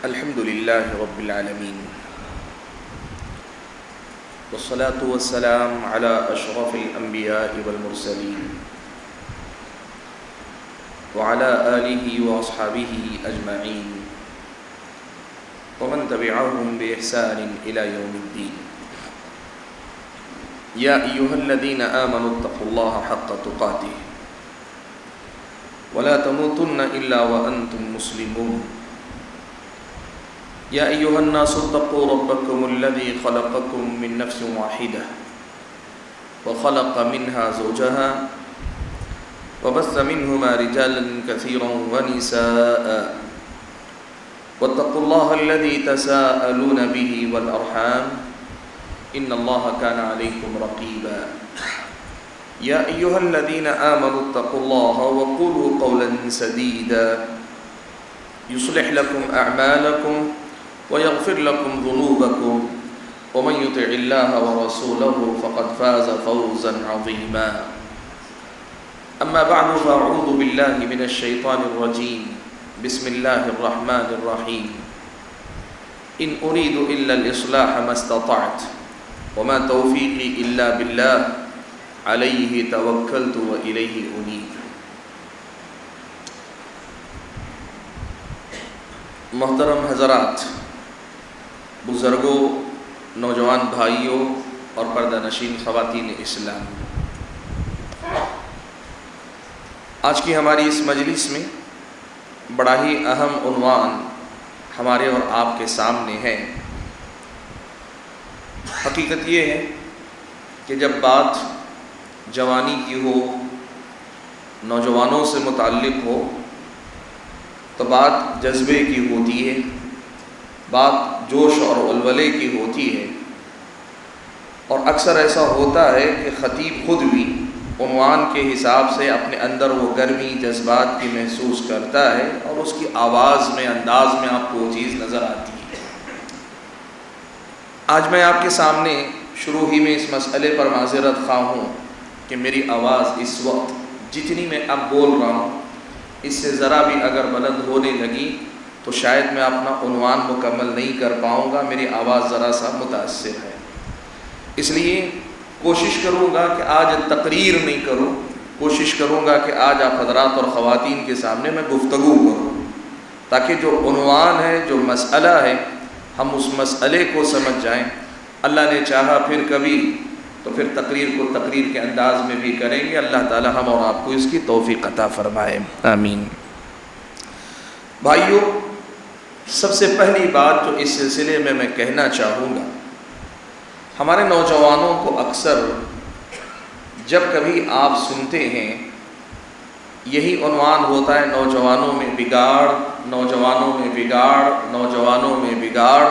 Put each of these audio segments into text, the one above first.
الحمد لله رب العالمين والصلاة والسلام على أشرف الأنبياء والمرسلين وعلى آله وأصحابه أجمعين ومن تبعهم بإحسان إلى يوم الدين. يا أيها الذين آمنوا اتقوا الله حق تقاته ولا تموتن إلا وأنتم مسلمون. يا أيها الناس اتقوا ربكم الذي خلقكم من نفس واحدة وخلق منها زوجها وبث منهما رجالا كثيرا ونساء واتقوا الله الذي تساءلون به والأرحام إن الله كان عليكم رقيبا. يا أيها الذين آمنوا اتقوا الله وقولوا قولا سديدا يصلح لكم أعمالكم ويغفر لكم ذنوبكم ومن يطع الله ورسوله فقد فاز فوزا عظيما. أما بعد فأعوذ بالله من الشيطان الرجيم. بسم الله الرحمن الرحيم. إن أريد إلا الإصلاح ما استطعت وما توفيقي إلا بالله عليه توكلت وإليه أنيب. محترم حضرات، بزرگوں، نوجوان بھائیوں اور پردہ نشین خواتین اسلام، آج کی ہماری اس مجلس میں بڑا ہی اہم عنوان ہمارے اور آپ کے سامنے ہے۔ حقیقت یہ ہے کہ جب بات جوانی کی ہو، نوجوانوں سے متعلق ہو، تو بات جذبے کی ہوتی ہے، بات جوش اور ولولے کی ہوتی ہے، اور اکثر ایسا ہوتا ہے کہ خطیب خود بھی عنوان کے حساب سے اپنے اندر وہ گرمی جذبات کی محسوس کرتا ہے اور اس کی آواز میں، انداز میں آپ کو وہ چیز نظر آتی ہے۔ آج میں آپ کے سامنے شروع ہی میں اس مسئلے پر معذرت خواہ ہوں کہ میری آواز اس وقت جتنی میں اب بول رہا ہوں اس سے ذرا بھی اگر بلند ہونے لگی تو شاید میں اپنا عنوان مکمل نہیں کر پاؤں گا، میری آواز ذرا سا متاثر ہے۔ اس لیے کوشش کروں گا کہ آج تقریر نہیں کروں، کوشش کروں گا کہ آج آپ حضرات اور خواتین کے سامنے میں گفتگو کروں، تاکہ جو عنوان ہے، جو مسئلہ ہے، ہم اس مسئلے کو سمجھ جائیں۔ اللہ نے چاہا پھر کبھی تو پھر تقریر کو تقریر کے انداز میں بھی کریں گے۔ اللہ تعالی ہم اور آپ کو اس کی توفیق عطا فرمائے، آمین۔ بھائیو، سب سے پہلی بات جو اس سلسلے میں کہنا چاہوں گا، ہمارے نوجوانوں کو اکثر جب کبھی آپ سنتے ہیں یہی عنوان ہوتا ہے، نوجوانوں میں بگاڑ، نوجوانوں میں بگاڑ، نوجوانوں میں بگاڑ،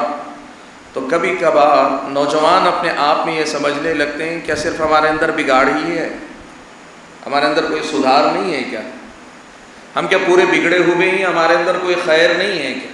تو کبھی کبھار نوجوان اپنے آپ میں یہ سمجھنے لگتے ہیں کیا صرف ہمارے اندر بگاڑ ہی ہے، ہمارے اندر کوئی سدھار نہیں ہے کیا؟ ہم کیا پورے بگڑے ہوئے ہیں، ہمارے اندر کوئی خیر نہیں ہے کیا؟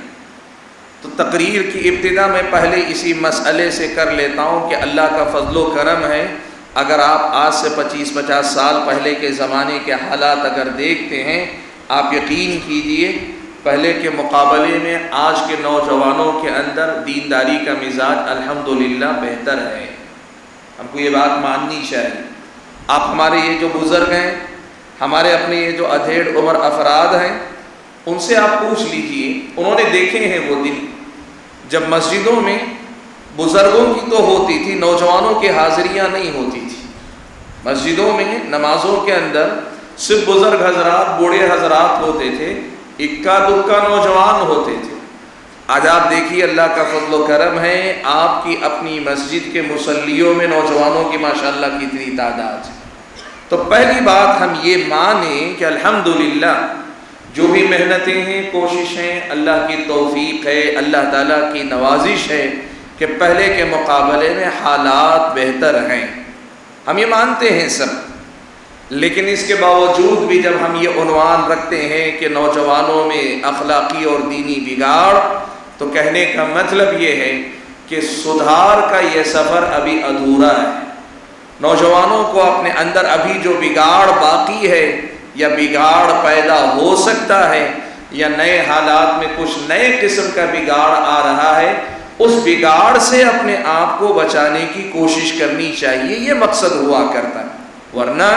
تو تقریر کی ابتدا میں پہلے اسی مسئلے سے کر لیتا ہوں کہ اللہ کا فضل و کرم ہے، اگر آپ آج سے 25-50 سال پہلے کے زمانے کے حالات اگر دیکھتے ہیں، آپ یقین کیجئے پہلے کے مقابلے میں آج کے نوجوانوں کے اندر دینداری کا مزاج الحمدللہ بہتر ہے۔ ہم کو یہ بات ماننی چاہیے۔ آپ ہمارے یہ جو بزرگ ہیں، ہمارے اپنے یہ جو ادھیڑ عمر افراد ہیں، ان سے آپ پوچھ لیجئے، انہوں نے دیکھے ہیں وہ دن جب مسجدوں میں بزرگوں کی تو ہوتی تھی، نوجوانوں کی حاضریاں نہیں ہوتی تھی۔ مسجدوں میں نمازوں کے اندر صرف بزرگ حضرات، بوڑھے حضرات ہوتے تھے، اکا دکا نوجوان ہوتے تھے۔ آج آپ دیکھیے اللہ کا فضل و کرم ہے، آپ کی اپنی مسجد کے مصلیوں میں نوجوانوں کی ماشاءاللہ کتنی تعداد ہے۔ تو پہلی بات ہم یہ مانیں کہ الحمدللہ جو بھی محنتیں ہیں، کوششیں، اللہ کی توفیق ہے، اللہ تعالیٰ کی نوازش ہے کہ پہلے کے مقابلے میں حالات بہتر ہیں، ہم یہ مانتے ہیں سب۔ لیکن اس کے باوجود بھی جب ہم یہ عنوان رکھتے ہیں کہ نوجوانوں میں اخلاقی اور دینی بگاڑ، تو کہنے کا مطلب یہ ہے کہ سدھار کا یہ سفر ابھی ادھورا ہے۔ نوجوانوں کو اپنے اندر ابھی جو بگاڑ باقی ہے یا بگاڑ پیدا ہو سکتا ہے، یا نئے حالات میں کچھ نئے قسم کا بگاڑ آ رہا ہے، اس بگاڑ سے اپنے آپ کو بچانے کی کوشش کرنی چاہیے، یہ مقصد ہوا کرتا ہے۔ ورنہ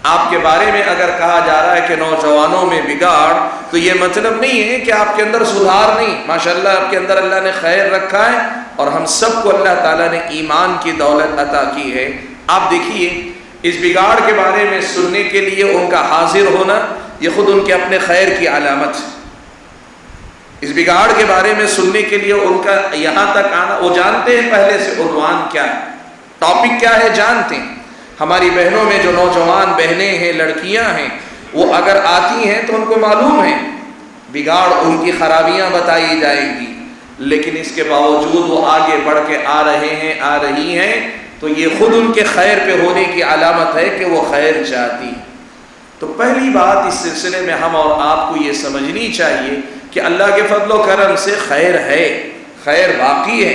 آپ کے بارے میں اگر کہا جا رہا ہے کہ نوجوانوں میں بگاڑ، تو یہ مطلب نہیں ہے کہ آپ کے اندر سدھار نہیں، ماشاءاللہ آپ کے اندر اللہ نے خیر رکھا ہے، اور ہم سب کو اللہ تعالیٰ نے ایمان کی دولت عطا کی ہے۔ آپ دیکھیے اس بگاڑ کے بارے میں سننے کے لیے ان کا حاضر ہونا، یہ خود ان کے اپنے خیر کی علامت ہے۔ اس بگاڑ کے بارے میں سننے کے لیے ان کا یہاں تک آنا، وہ جانتے ہیں پہلے سے عنوان کیا ہے، ٹاپک کیا ہے جانتے ہیں۔ ہماری بہنوں میں جو نوجوان بہنیں ہیں، لڑکیاں ہیں، وہ اگر آتی ہیں تو ان کو معلوم ہے بگاڑ، ان کی خرابیاں بتائی جائیں گی، لیکن اس کے باوجود وہ آگے بڑھ کے آ رہے ہیں، آ رہی ہیں، تو یہ خود ان کے خیر پہ ہونے کی علامت ہے کہ وہ خیر چاہتی ہیں۔ تو پہلی بات اس سلسلے میں ہم اور آپ کو یہ سمجھنی چاہیے کہ اللہ کے فضل و کرم سے خیر ہے، خیر باقی ہے،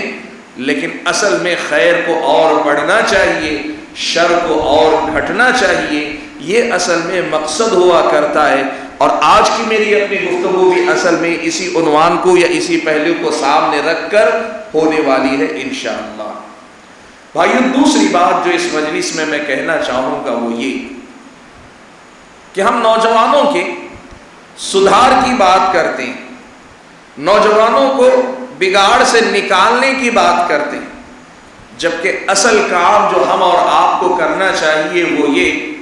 لیکن اصل میں خیر کو اور بڑھنا چاہیے، شر کو اور گھٹنا چاہیے، یہ اصل میں مقصد ہوا کرتا ہے۔ اور آج کی میری اپنی گفتگو بھی اصل میں اسی عنوان کو یا اسی پہلو کو سامنے رکھ کر ہونے والی ہے انشاءاللہ۔ بھائیو، دوسری بات جو اس مجلس میں کہنا چاہوں گا وہ یہ کہ ہم نوجوانوں کے سدھار کی بات کرتے ہیں، نوجوانوں کو بگاڑ سے نکالنے کی بات کرتے ہیں، جبکہ اصل کام جو ہم اور آپ کو کرنا چاہیے وہ یہ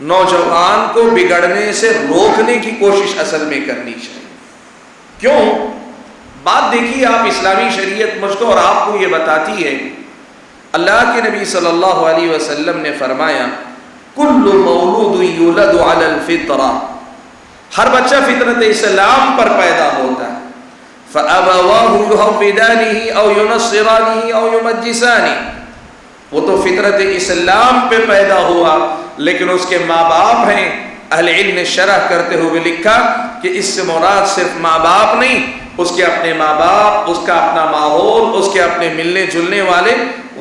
نوجوان کو بگڑنے سے روکنے کی کوشش اصل میں کرنی چاہیے۔ کیوں؟ بات دیکھیے، آپ اسلامی شریعت مجھ کو اور آپ کو یہ بتاتی ہے، اللہ کے نبی صلی اللہ علیہ وسلم نے فرمایا کل مولود یولد علی الفطرہ، ہر بچہ فطرت اسلام پر پیدا ہوتا ہے، فَأَبَوَاهُ يُهَوِّدَانِهِ أَوْ يُنَصِّرَانِهِ أَوْ يُمَجِّسَانِهِ، وہ تو فطرت اسلام پہ پیدا ہوا، لیکن اس کے ماں باپ ہیں۔ اہل علم نے شرح کرتے ہوئے لکھا کہ اس سے مراد صرف ماں باپ نہیں، اس کے اپنے ماں باپ، اس کا اپنا ماحول، اس کے اپنے ملنے جلنے والے،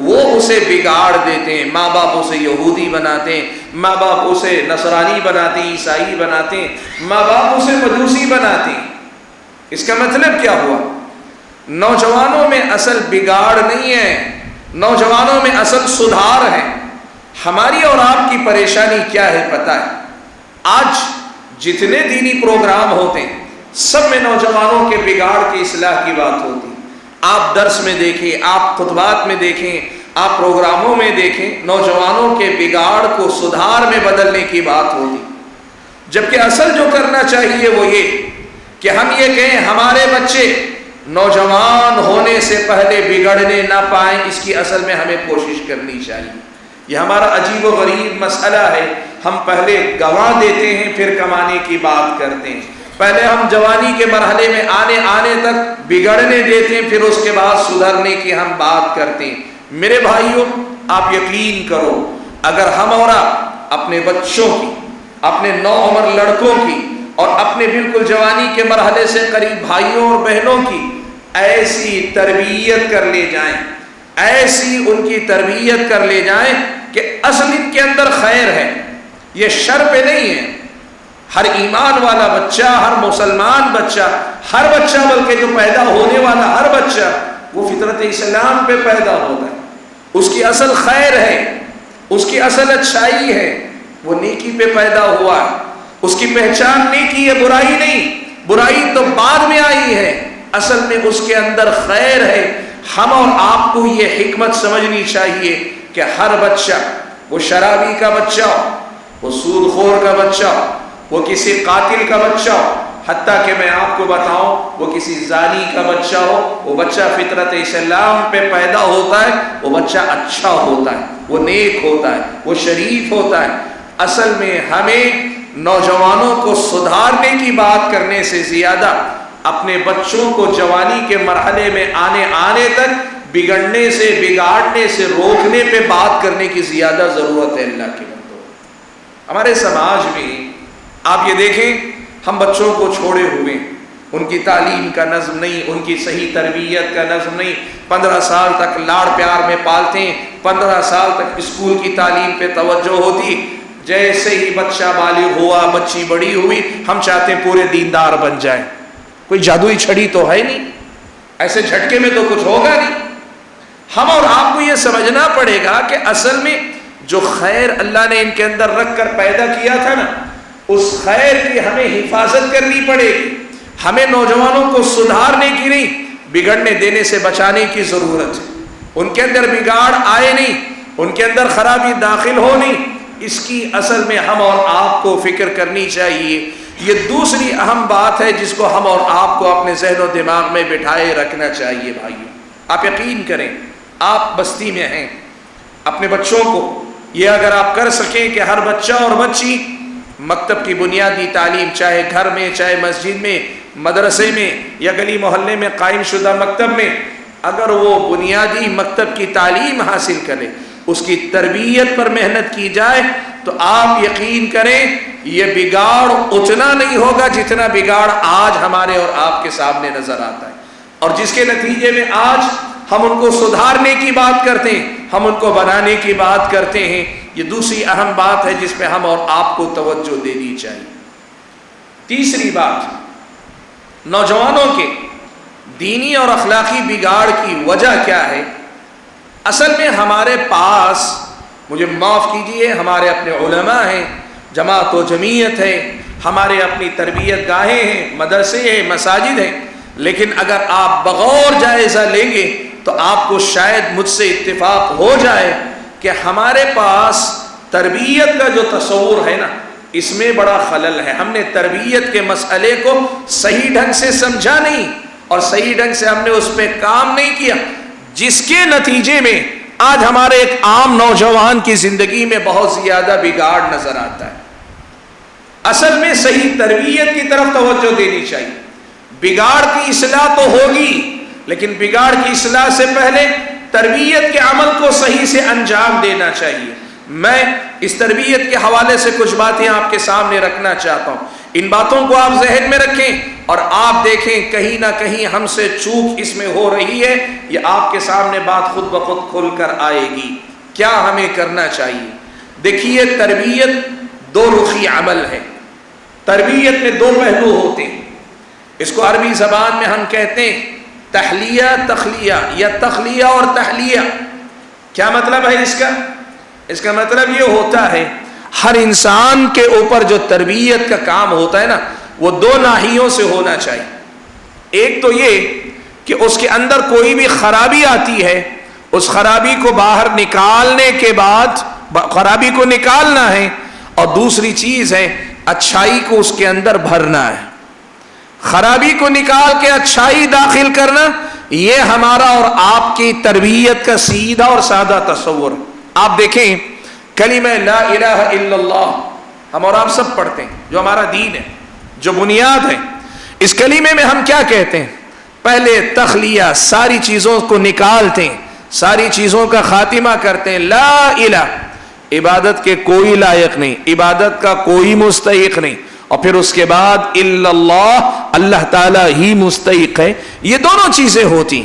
وہ اسے بگاڑ دیتے ہیں۔ ماں باپ اسے یہودی بناتے ہیں، ماں باپ اسے نصرانی بناتے ہیں، عیسائی بناتے ہیں، ماں باپ اسے مجوسی بناتے ہیں۔ اس کا مطلب کیا ہوا؟ نوجوانوں میں اصل بگاڑ نہیں ہے، نوجوانوں میں اصل سدھار ہے۔ ہماری اور آپ کی پریشانی کیا ہے پتہ ہے؟ آج جتنے دینی پروگرام ہوتے ہیں سب میں نوجوانوں کے بگاڑ کی اصلاح کی بات ہوتی ہے۔ آپ درس میں دیکھیں، آپ خطبات میں دیکھیں، آپ پروگراموں میں دیکھیں، نوجوانوں کے بگاڑ کو سدھار میں بدلنے کی بات ہوتی، جبکہ اصل جو کرنا چاہیے وہ یہ کہ ہم یہ کہیں ہمارے بچے نوجوان ہونے سے پہلے بگڑنے نہ پائیں، اس کی اصل میں ہمیں کوشش کرنی چاہیے۔ یہ ہمارا عجیب و غریب مسئلہ ہے، ہم پہلے گنوا دیتے ہیں پھر کمانے کی بات کرتے ہیں، پہلے ہم جوانی کے مرحلے میں آنے تک بگڑنے دیتے ہیں، پھر اس کے بعد سدھرنے کی ہم بات کرتے ہیں۔ میرے بھائیوں، آپ یقین کرو، اگر ہم اور آپ اپنے بچوں کی، اپنے نوعمر لڑکوں کی اور اپنے بالکل جوانی کے مرحلے سے قریب بھائیوں اور بہنوں کی ایسی تربیت کر لے جائیں، ایسی ان کی تربیت کر لے جائیں کہ اصل ان کے اندر خیر ہے، یہ شر پہ نہیں ہے۔ ہر ایمان والا بچہ، ہر مسلمان بچہ، ہر بچہ بلکہ جو پیدا ہونے والا ہر بچہ وہ فطرت اسلام پہ پیدا ہوتا ہے، اس کی اصل خیر ہے، اس کی اصل اچھائی ہے، وہ نیکی پہ پیدا ہوا ہے، اس کی پہچان نیکی ہے، برائی نہیں، برائی تو بعد میں آئی ہے، اصل میں اس کے اندر خیر ہے۔ ہم اور آپ کو یہ حکمت سمجھنی چاہیے کہ ہر بچہ، وہ شرابی کا بچہ ہو، وہ سود خور کا بچہ ہو، وہ کسی قاتل کا بچہ ہو، حتیٰ کہ میں آپ کو بتاؤں وہ کسی زانی کا بچہ ہو، وہ بچہ فطرت اسلام پہ پیدا ہوتا ہے، وہ بچہ اچھا ہوتا ہے، وہ نیک ہوتا ہے، وہ شریف ہوتا ہے۔ اصل میں ہمیں نوجوانوں کو سدھارنے کی بات کرنے سے زیادہ اپنے بچوں کو جوانی کے مرحلے میں آنے تک بگڑنے سے، بگاڑنے سے روکنے پہ بات کرنے کی زیادہ ضرورت ہے۔ اللہ کے بندو، ہمارے سماج میں آپ یہ دیکھیں، ہم بچوں کو چھوڑے ہوئے، ان کی تعلیم کا نظم نہیں، ان کی صحیح تربیت کا نظم نہیں، 15 سال تک لاڑ پیار میں پالتے ہیں، 15 سال تک اسکول کی تعلیم پہ توجہ ہوتی، جیسے ہی بچہ بالغ ہوا، بچی بڑی ہوئی، ہم چاہتے ہیں پورے دیندار بن جائیں. کوئی جادوئی چھڑی تو ہے نہیں، ایسے جھٹکے میں تو کچھ ہوگا نہیں. ہم اور آپ کو یہ سمجھنا پڑے گا کہ اصل میں جو خیر اللہ نے ان کے اندر رکھ کر پیدا کیا تھا نا، اس خیر کی ہمیں حفاظت کرنی پڑے گی. ہمیں نوجوانوں کو سدھارنے کی نہیں، بگڑنے دینے سے بچانے کی ضرورت ہے. ان کے اندر بگاڑ آئے نہیں، ان کے اندر خرابی داخل ہو نہیں، اس کی اصل میں ہم اور آپ کو فکر کرنی چاہیے. یہ دوسری اہم بات ہے جس کو ہم اور آپ کو اپنے ذہن و دماغ میں بٹھائے رکھنا چاہیے. بھائیو، آپ یقین کریں، آپ بستی میں ہیں، اپنے بچوں کو یہ اگر آپ کر سکیں کہ ہر بچہ اور بچی مکتب کی بنیادی تعلیم، چاہے گھر میں، چاہے مسجد میں، مدرسے میں یا گلی محلے میں قائم شدہ مکتب میں، اگر وہ بنیادی مکتب کی تعلیم حاصل کرے، اس کی تربیت پر محنت کی جائے، تو آپ یقین کریں یہ بگاڑ اتنا نہیں ہوگا جتنا بگاڑ آج ہمارے اور آپ کے سامنے نظر آتا ہے، اور جس کے نتیجے میں آج ہم ان کو سدھارنے کی بات کرتے ہیں، ہم ان کو بنانے کی بات کرتے ہیں. یہ دوسری اہم بات ہے جس پہ ہم اور آپ کو توجہ دینی چاہیے. تیسری بات، نوجوانوں کے دینی اور اخلاقی بگاڑ کی وجہ کیا ہے؟ اصل میں ہمارے پاس، مجھے معاف کیجئے، ہمارے اپنے علماء ہیں، جماعت و جمعیت ہے، ہمارے اپنی تربیت گاہیں ہیں، مدرسے ہیں، مساجد ہیں، لیکن اگر آپ بغور جائزہ لیں گے تو آپ کو شاید مجھ سے اتفاق ہو جائے کہ ہمارے پاس تربیت کا جو تصور ہے نا، اس میں بڑا خلل ہے. ہم نے تربیت کے مسئلے کو صحیح ڈھنگ سے سمجھا نہیں اور صحیح ڈھنگ سے ہم نے اس پہ کام نہیں کیا، جس کے نتیجے میں آج ہمارے ایک عام نوجوان کی زندگی میں بہت زیادہ بگاڑ نظر آتا ہے. اصل میں صحیح تربیت کی طرف توجہ دینی چاہیے. بگاڑ کی اصلاح تو ہوگی، لیکن بگاڑ کی اصلاح سے پہلے تربیت کے عمل کو صحیح سے انجام دینا چاہیے. میں اس تربیت کے حوالے سے کچھ باتیں آپ کے سامنے رکھنا چاہتا ہوں. ان باتوں کو آپ ذہن میں رکھیں اور آپ دیکھیں کہیں نہ کہیں ہم سے چوک اس میں ہو رہی ہے، یہ آپ کے سامنے بات خود بخود کھل کر آئے گی. کیا ہمیں کرنا چاہیے؟ دیکھیے، تربیت دو رخی عمل ہے. تربیت میں دو پہلو ہوتے ہیں. اس کو عربی زبان میں ہم کہتے ہیں تحلیہ تخلیہ، یا تخلیہ اور تحلیہ. کیا مطلب ہے اس کا؟ اس کا مطلب یہ ہوتا ہے ہر انسان کے اوپر جو تربیت کا کام ہوتا ہے نا، وہ دو ناحیوں سے ہونا چاہیے. ایک تو یہ کہ اس کے اندر کوئی بھی خرابی آتی ہے، اس خرابی کو باہر نکالنے کے بعد خرابی کو نکالنا ہے، اور دوسری چیز ہے اچھائی کو اس کے اندر بھرنا ہے. خرابی کو نکال کے اچھائی داخل کرنا، یہ ہمارا اور آپ کی تربیت کا سیدھا اور سادہ تصور. آپ دیکھیں کلمہ لا الہ الا اللہ ہم اور آپ سب پڑھتے ہیں، جو ہمارا دین ہے، جو بنیاد ہے. اس کلمے میں ہم کیا کہتے ہیں؟ پہلے تخلیہ، ساری چیزوں کو نکالتے ہیں، ساری چیزوں کا خاتمہ کرتے ہیں. لا الہ، عبادت کے کوئی لائق نہیں، عبادت کا کوئی مستحق نہیں، اور پھر اس کے بعد الا اللہ، اللہ تعالیٰ ہی مستحق ہے. یہ دونوں چیزیں ہوتی.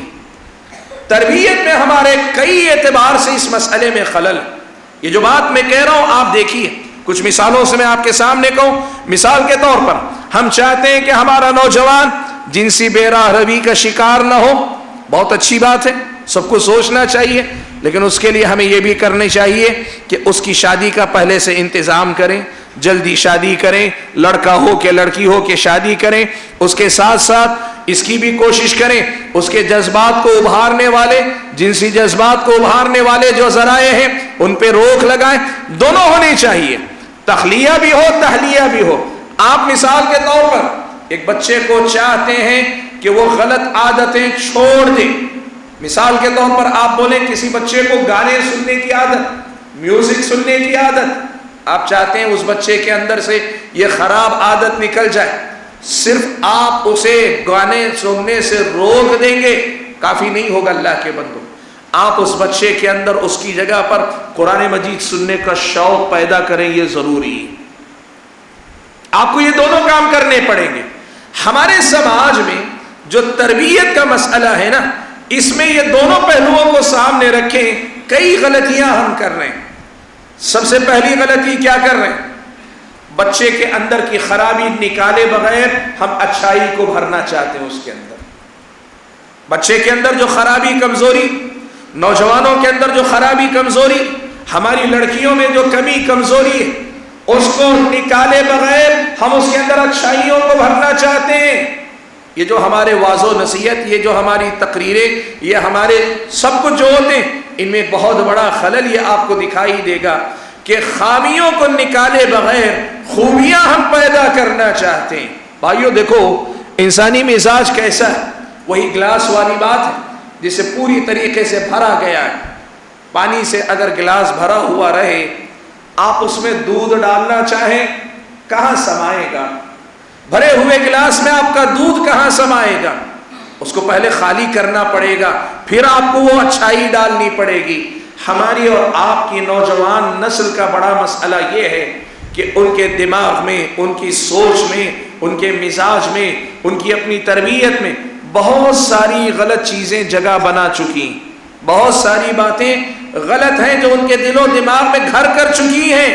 تربیت میں ہمارے کئی اعتبار سے اس مسئلے میں خلل. یہ جو بات میں کہہ رہا ہوں آپ دیکھیے، کچھ مثالوں سے میں آپ کے سامنے کہوں. مثال کے طور پر ہم چاہتے ہیں کہ ہمارا نوجوان جنسی بے راہ روی کا شکار نہ ہو. بہت اچھی بات ہے، سب کو سوچنا چاہیے، لیکن اس کے لیے ہمیں یہ بھی کرنا چاہیے کہ اس کی شادی کا پہلے سے انتظام کریں، جلدی شادی کریں، لڑکا ہو کہ لڑکی ہو کہ شادی کریں. اس کے ساتھ ساتھ اس کی بھی کوشش کریں اس کے جذبات کو ابھارنے والے، جنسی جذبات کو ابھارنے والے جو ذرائع ہیں ان پہ روک لگائیں. دونوں ہونے چاہیے، تخلیہ بھی ہو، تحلیہ بھی ہو. آپ مثال کے طور پر ایک بچے کو چاہتے ہیں کہ وہ غلط عادتیں چھوڑ دے. مثال کے طور پر آپ بولیں کسی بچے کو گانے سننے کی عادت، میوزک سننے کی عادت، آپ چاہتے ہیں اس بچے کے اندر سے یہ خراب عادت نکل جائے. صرف آپ اسے گانے سننے سے روک دیں گے کافی نہیں ہوگا. اللہ کے بندو، آپ اس بچے کے اندر اس کی جگہ پر قرآن مجید سننے کا شوق پیدا کریں، یہ ضروری ہے. آپ کو یہ دونوں کام کرنے پڑیں گے. ہمارے سماج میں جو تربیت کا مسئلہ ہے نا، اس میں یہ دونوں پہلوؤں کو سامنے رکھیں کئی غلطیاں ہم کر رہے ہیں. سب سے پہلی غلطی کیا کر رہے ہیں؟ بچے کے اندر کی خرابی نکالے بغیر ہم اچھائی کو بھرنا چاہتے ہیں اس کے اندر۔ بچے کے اندر جو خرابی کمزوری، نوجوانوں کے اندر جو خرابی کمزوری، ہماری لڑکیوں میں جو کمی کمزوری ہے، اس کو نکالے بغیر ہم اس کے اندر اچھائیوں کو بھرنا چاہتے ہیں۔ یہ جو ہمارے واعظ و نصیحت، یہ جو ہماری تقریریں، یہ ہمارے سب کچھ جو ہوتے ہیں، ان میں بہت بڑا خلل یہ آپ کو دکھائی دے گا کہ خامیوں کو نکالے بغیر خوبیاں ہم پیدا کرنا چاہتے ہیں۔ بھائیو دیکھو انسانی مزاج کیسا ہے، وہی گلاس والی بات ہے جسے پوری طریقے سے بھرا گیا ہے۔ پانی سے اگر گلاس بھرا ہوا رہے، آپ اس میں دودھ ڈالنا چاہیں کہاں سمائے گا؟ بھرے ہوئے گلاس میں آپ کا دودھ کہاں سمائے گا؟ اس کو پہلے خالی کرنا پڑے گا، پھر آپ کو وہ اچھائی ڈالنی پڑے گی۔ ہماری اور آپ کی نوجوان نسل کا بڑا مسئلہ یہ ہے کہ ان کے دماغ میں، ان کی سوچ میں، ان کے مزاج میں، ان کی اپنی تربیت میں بہت ساری غلط چیزیں جگہ بنا چکی ہیں، بہت ساری باتیں غلط ہیں جو ان کے دل و دماغ میں گھر کر چکی ہیں۔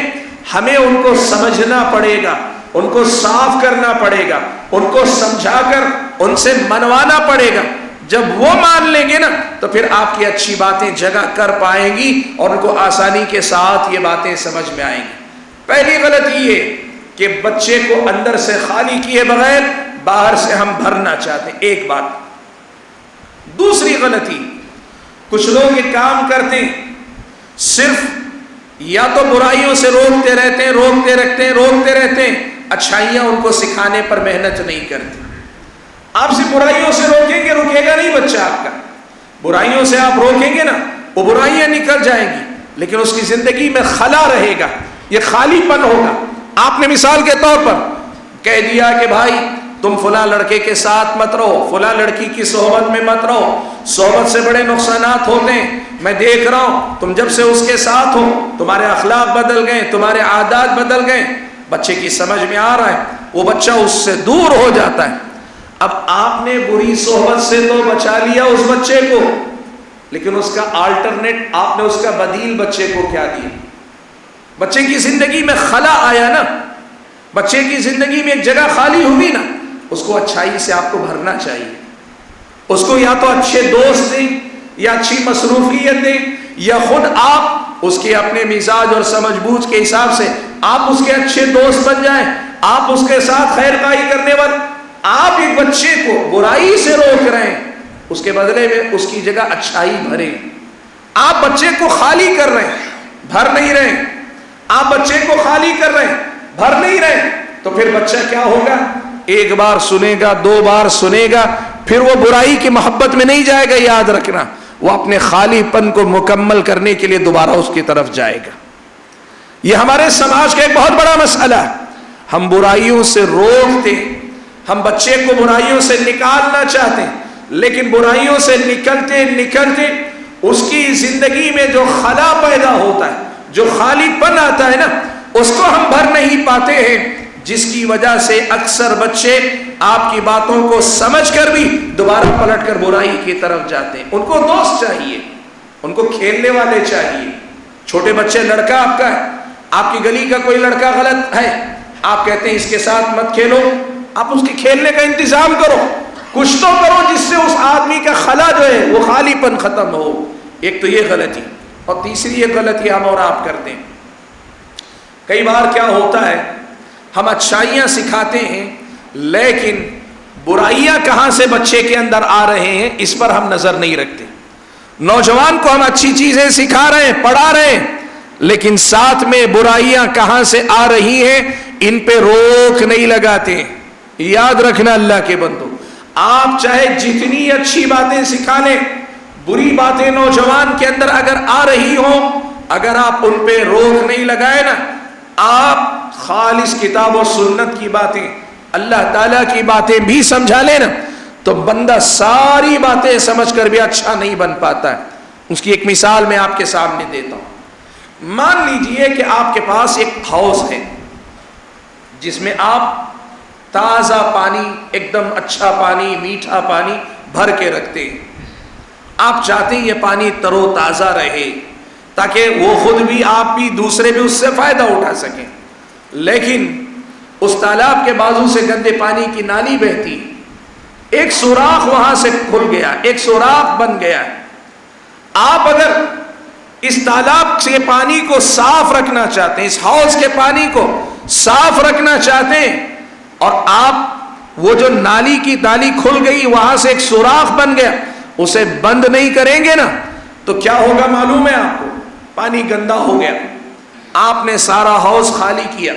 ہمیں ان کو سمجھنا پڑے گا، ان کو صاف کرنا پڑے گا، ان کو سمجھا کر ان سے منوانا پڑے گا۔ جب وہ مان لیں گے نا تو پھر آپ کی اچھی باتیں جگہ کر پائیں گی اور ان کو آسانی کے ساتھ یہ باتیں سمجھ میں آئیں گی۔ پہلی غلطی یہ کہ بچے کو اندر سے خالی کیے بغیر باہر سے ہم بھرنا چاہتے ہیں، ایک بات۔ دوسری غلطی، کچھ لوگ یہ کام کرتے ہیں، صرف یا تو برائیوں سے روکتے رہتے ہیں، روکتے رہتے ہیں، اچھائیاں ان کو سکھانے پر محنت نہیں کرتے۔ آپ سے برائیوں سے روکیں گے، رکے گا نہیں بچہ آپ کا۔ برائیوں سے آپ روکیں گے نا، وہ برائیاں نکل جائیں گی، لیکن اس کی زندگی میں خلا رہے گا، یہ خالی پن ہوگا۔ آپ نے مثال کے طور پر کہہ دیا کہ بھائی تم فلاں لڑکے کے ساتھ مت رہو، فلاں لڑکی کی صحبت میں مت رہو، صحبت سے بڑے نقصانات ہوتے ہیں، میں دیکھ رہا ہوں تم جب سے اس کے ساتھ ہو تمہارے اخلاق بدل گئے، تمہارے عادات بدل گئے۔ بچے کی سمجھ میں آ رہا ہے، وہ بچہ اس سے دور ہو جاتا ہے۔ اب آپ نے بری صحبت سے تو بچا لیا اس بچے کو، لیکن اس کا آلٹرنیٹ، آپ نے اس کا بدیل بچے کو کیا دیا؟ بچے کی زندگی میں خلا آیا نا، بچے کی زندگی میں ایک جگہ خالی ہوئی نا، اس کو اچھائی سے آپ کو بھرنا چاہیے۔ اس کو یا تو اچھے دوست دیں، یا اچھی مصروفیت دیں، یا خود آپ اس کے اپنے مزاج اور سمجھ بوجھ کے حساب سے آپ اس کے اچھے دوست بن جائیں، آپ اس کے ساتھ خیر خواہی کرنے والے۔ آپ ایک بچے کو برائی سے روک رہے ہیں، اس کے بدلے میں اس کی جگہ اچھائی بھریں۔ آپ بچے کو خالی کر رہے ہیں، بھر نہیں رہے ہیں۔ آپ بچے کو خالی کر رہے ہیں، بھر نہیں رہے، تو پھر بچہ کیا ہوگا؟ ایک بار سنے گا، دو بار سنے گا، پھر وہ برائی کی محبت میں نہیں جائے گا۔ یاد رکھنا، وہ اپنے خالی پن کو مکمل کرنے کے لیے دوبارہ اس کی طرف جائے گا۔ یہ ہمارے سماج کا ایک بہت بڑا مسئلہ ہے۔ ہم برائیوں سے روکتے، ہم بچے کو برائیوں سے نکالنا چاہتے ہیں، لیکن برائیوں سے نکلتے نکلتے اس کی زندگی میں جو خلا پیدا ہوتا ہے، جو خالی پن آتا ہے نا، اس کو ہم بھر نہیں پاتے ہیں، جس کی وجہ سے اکثر بچے آپ کی باتوں کو سمجھ کر بھی دوبارہ پلٹ کر برائی کی طرف جاتے ہیں۔ ان کو دوست چاہیے، ان کو کھیلنے والے چاہیے۔ چھوٹے بچے، لڑکا آپ کا ہے، آپ کی گلی کا کوئی لڑکا غلط ہے، آپ کہتے ہیں اس کے ساتھ مت کھیلو، آپ اس کے کھیلنے کا انتظام کرو، کچھ تو کرو جس سے اس آدمی کا خلا جو ہے وہ خالی پن ختم ہو۔ ایک تو یہ غلطی، اور تیسری یہ غلطی ہم اور آپ کرتے ہیں۔ کئی بار کیا ہوتا ہے، ہم اچھائیاں سکھاتے ہیں، لیکن برائیاں کہاں سے بچے کے اندر آ رہے ہیں اس پر ہم نظر نہیں رکھتے۔ نوجوان کو ہم اچھی چیزیں سکھا رہے ہیں، پڑھا رہے ہیں، لیکن ساتھ میں برائیاں کہاں سے آ رہی ہیں ان پہ روک نہیں لگاتے۔ یاد رکھنا اللہ کے بندو، آپ چاہے جتنی اچھی باتیں سکھا لیں، بری باتیں نوجوان کے اندر اگر آ رہی ہوں، اگر آپ ان پہ روک نہیں لگائے نا، آپ خالص کتاب و سنت کی باتیں، اللہ تعالیٰ کی باتیں بھی سمجھا لیں نا، تو بندہ ساری باتیں سمجھ کر بھی اچھا نہیں بن پاتا ہے۔ اس کی ایک مثال میں آپ کے سامنے دیتا ہوں۔ مان لیجئے کہ آپ کے پاس ایک ہاؤس ہے جس میں آپ تازہ پانی، ایک دم اچھا پانی، میٹھا پانی بھر کے رکھتے ہیں۔ آپ چاہتے ہیں یہ پانی تر و تازہ رہے، تاکہ وہ خود بھی آپ بھی دوسرے بھی اس سے فائدہ اٹھا سکیں. لیکن اس تالاب کے بازو سے گندے پانی کی نالی بہتی، ایک سوراخ وہاں سے کھل گیا، ایک سوراخ بن گیا. آپ اگر اس تالاب سے پانی کو صاف رکھنا چاہتے ہیں، اس حوض کے پانی کو صاف رکھنا چاہتے ہیں، اور آپ وہ جو نالی کی نالی کھل گئی وہاں سے ایک سوراخ بن گیا، اسے بند نہیں کریں گے نا تو کیا ہوگا معلوم ہے آپ کو؟ پانی گندا ہو گیا. آپ نے سارا حوض خالی کیا،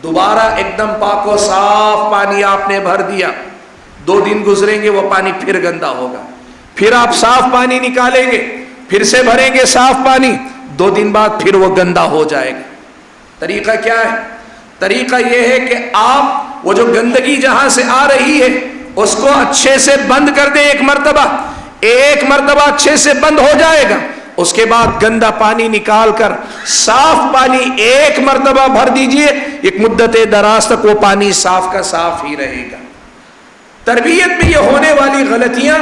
دوبارہ ایک دم پاک و صاف پانی آپ نے بھر دیا. 2 دن گزریں گے وہ پانی پھر گندا ہوگا، پھر آپ صاف پانی نکالیں گے، پھر سے بھریں گے صاف پانی، 2 دن بعد پھر وہ گندا ہو جائے گا. طریقہ کیا ہے؟ طریقہ یہ ہے کہ آپ وہ جو گندگی جہاں سے آ رہی ہے اس کو اچھے سے بند کر دیں. ایک مرتبہ اچھے سے بند ہو جائے گا، اس کے بعد گندا پانی نکال کر صاف پانی ایک مرتبہ بھر دیجئے، ایک مدت دراز تک وہ پانی صاف کا صاف ہی رہے گا. تربیت میں یہ ہونے والی غلطیاں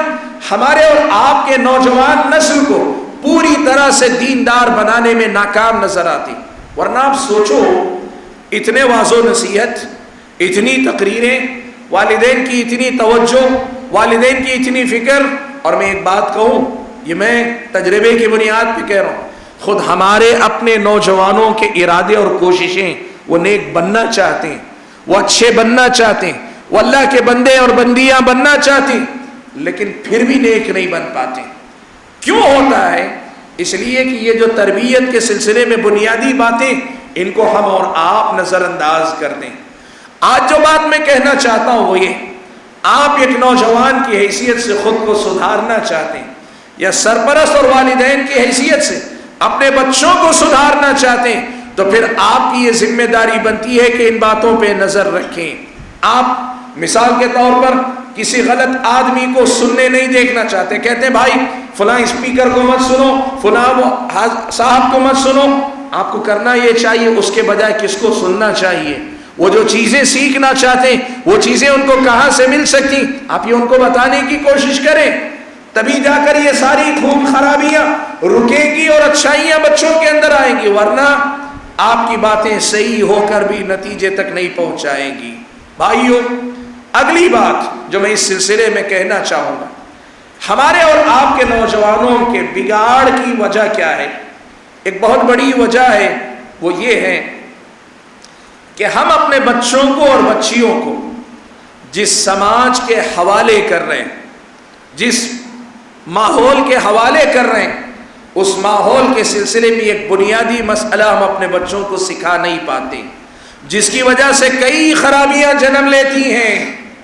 ہمارے اور آپ کے نوجوان نسل کو پوری طرح سے دیندار بنانے میں ناکام نظر آتی. ورنہ آپ سوچو، اتنے واعظ و نصیحت، اتنی تقریریں، والدین کی اتنی توجہ، والدین کی اتنی فکر. اور میں ایک بات کہوں، یہ میں تجربے کی بنیاد پہ کہہ رہا ہوں، خود ہمارے اپنے نوجوانوں کے ارادے اور کوششیں، وہ نیک بننا چاہتے ہیں، وہ اچھے بننا چاہتے ہیں، وہ اللہ کے بندے اور بندیاں بننا چاہتے ہیں، لیکن پھر بھی نیک نہیں بن پاتے. کیوں ہوتا ہے؟ اس لیے کہ یہ جو تربیت کے سلسلے میں بنیادی باتیں، ان کو ہم اور آپ نظر انداز کر دیں. آج جو بات میں کہنا چاہتا ہوں وہ یہ، آپ ایک نوجوان کی حیثیت سے خود کو سدھارنا چاہتے ہیں، یا سرپرست اور والدین کی حیثیت سے اپنے بچوں کو سدھارنا چاہتے ہیں، تو پھر آپ کی یہ ذمہ داری بنتی ہے کہ ان باتوں پہ نظر رکھیں. آپ مثال کے طور پر کسی غلط آدمی کو سننے نہیں دیکھنا چاہتے، کہتے ہیں بھائی فلاں اسپیکر کو مت سنو، فلاں صاحب کو مت سنو. آپ کو کرنا یہ چاہیے، اس کے بجائے کس کو سننا چاہیے؟ وہ جو چیزیں سیکھنا چاہتے ہیں وہ چیزیں ان کو کہاں سے مل سکتی، آپ یہ ان کو بتانے کی کوشش کریں، تبھی جا کر یہ ساری خون خرابیاں رکیں گی اور اچھائیاں بچوں کے اندر آئیں گی. ورنہ آپ کی باتیں صحیح ہو کر بھی نتیجے تک نہیں پہنچائیں گی. بھائیو، اگلی بات جو میں اس سلسلے میں کہنا چاہوں گا، ہمارے اور آپ کے نوجوانوں کے بگاڑ کی وجہ کیا ہے؟ ایک بہت بڑی وجہ ہے، وہ یہ ہے کہ ہم اپنے بچوں کو اور بچیوں کو جس سماج کے حوالے کر رہے ہیں، جس ماحول کے حوالے کر رہے ہیں، اس ماحول کے سلسلے میں ایک بنیادی مسئلہ ہم اپنے بچوں کو سکھا نہیں پاتے، جس کی وجہ سے کئی خرابیاں جنم لیتی ہیں.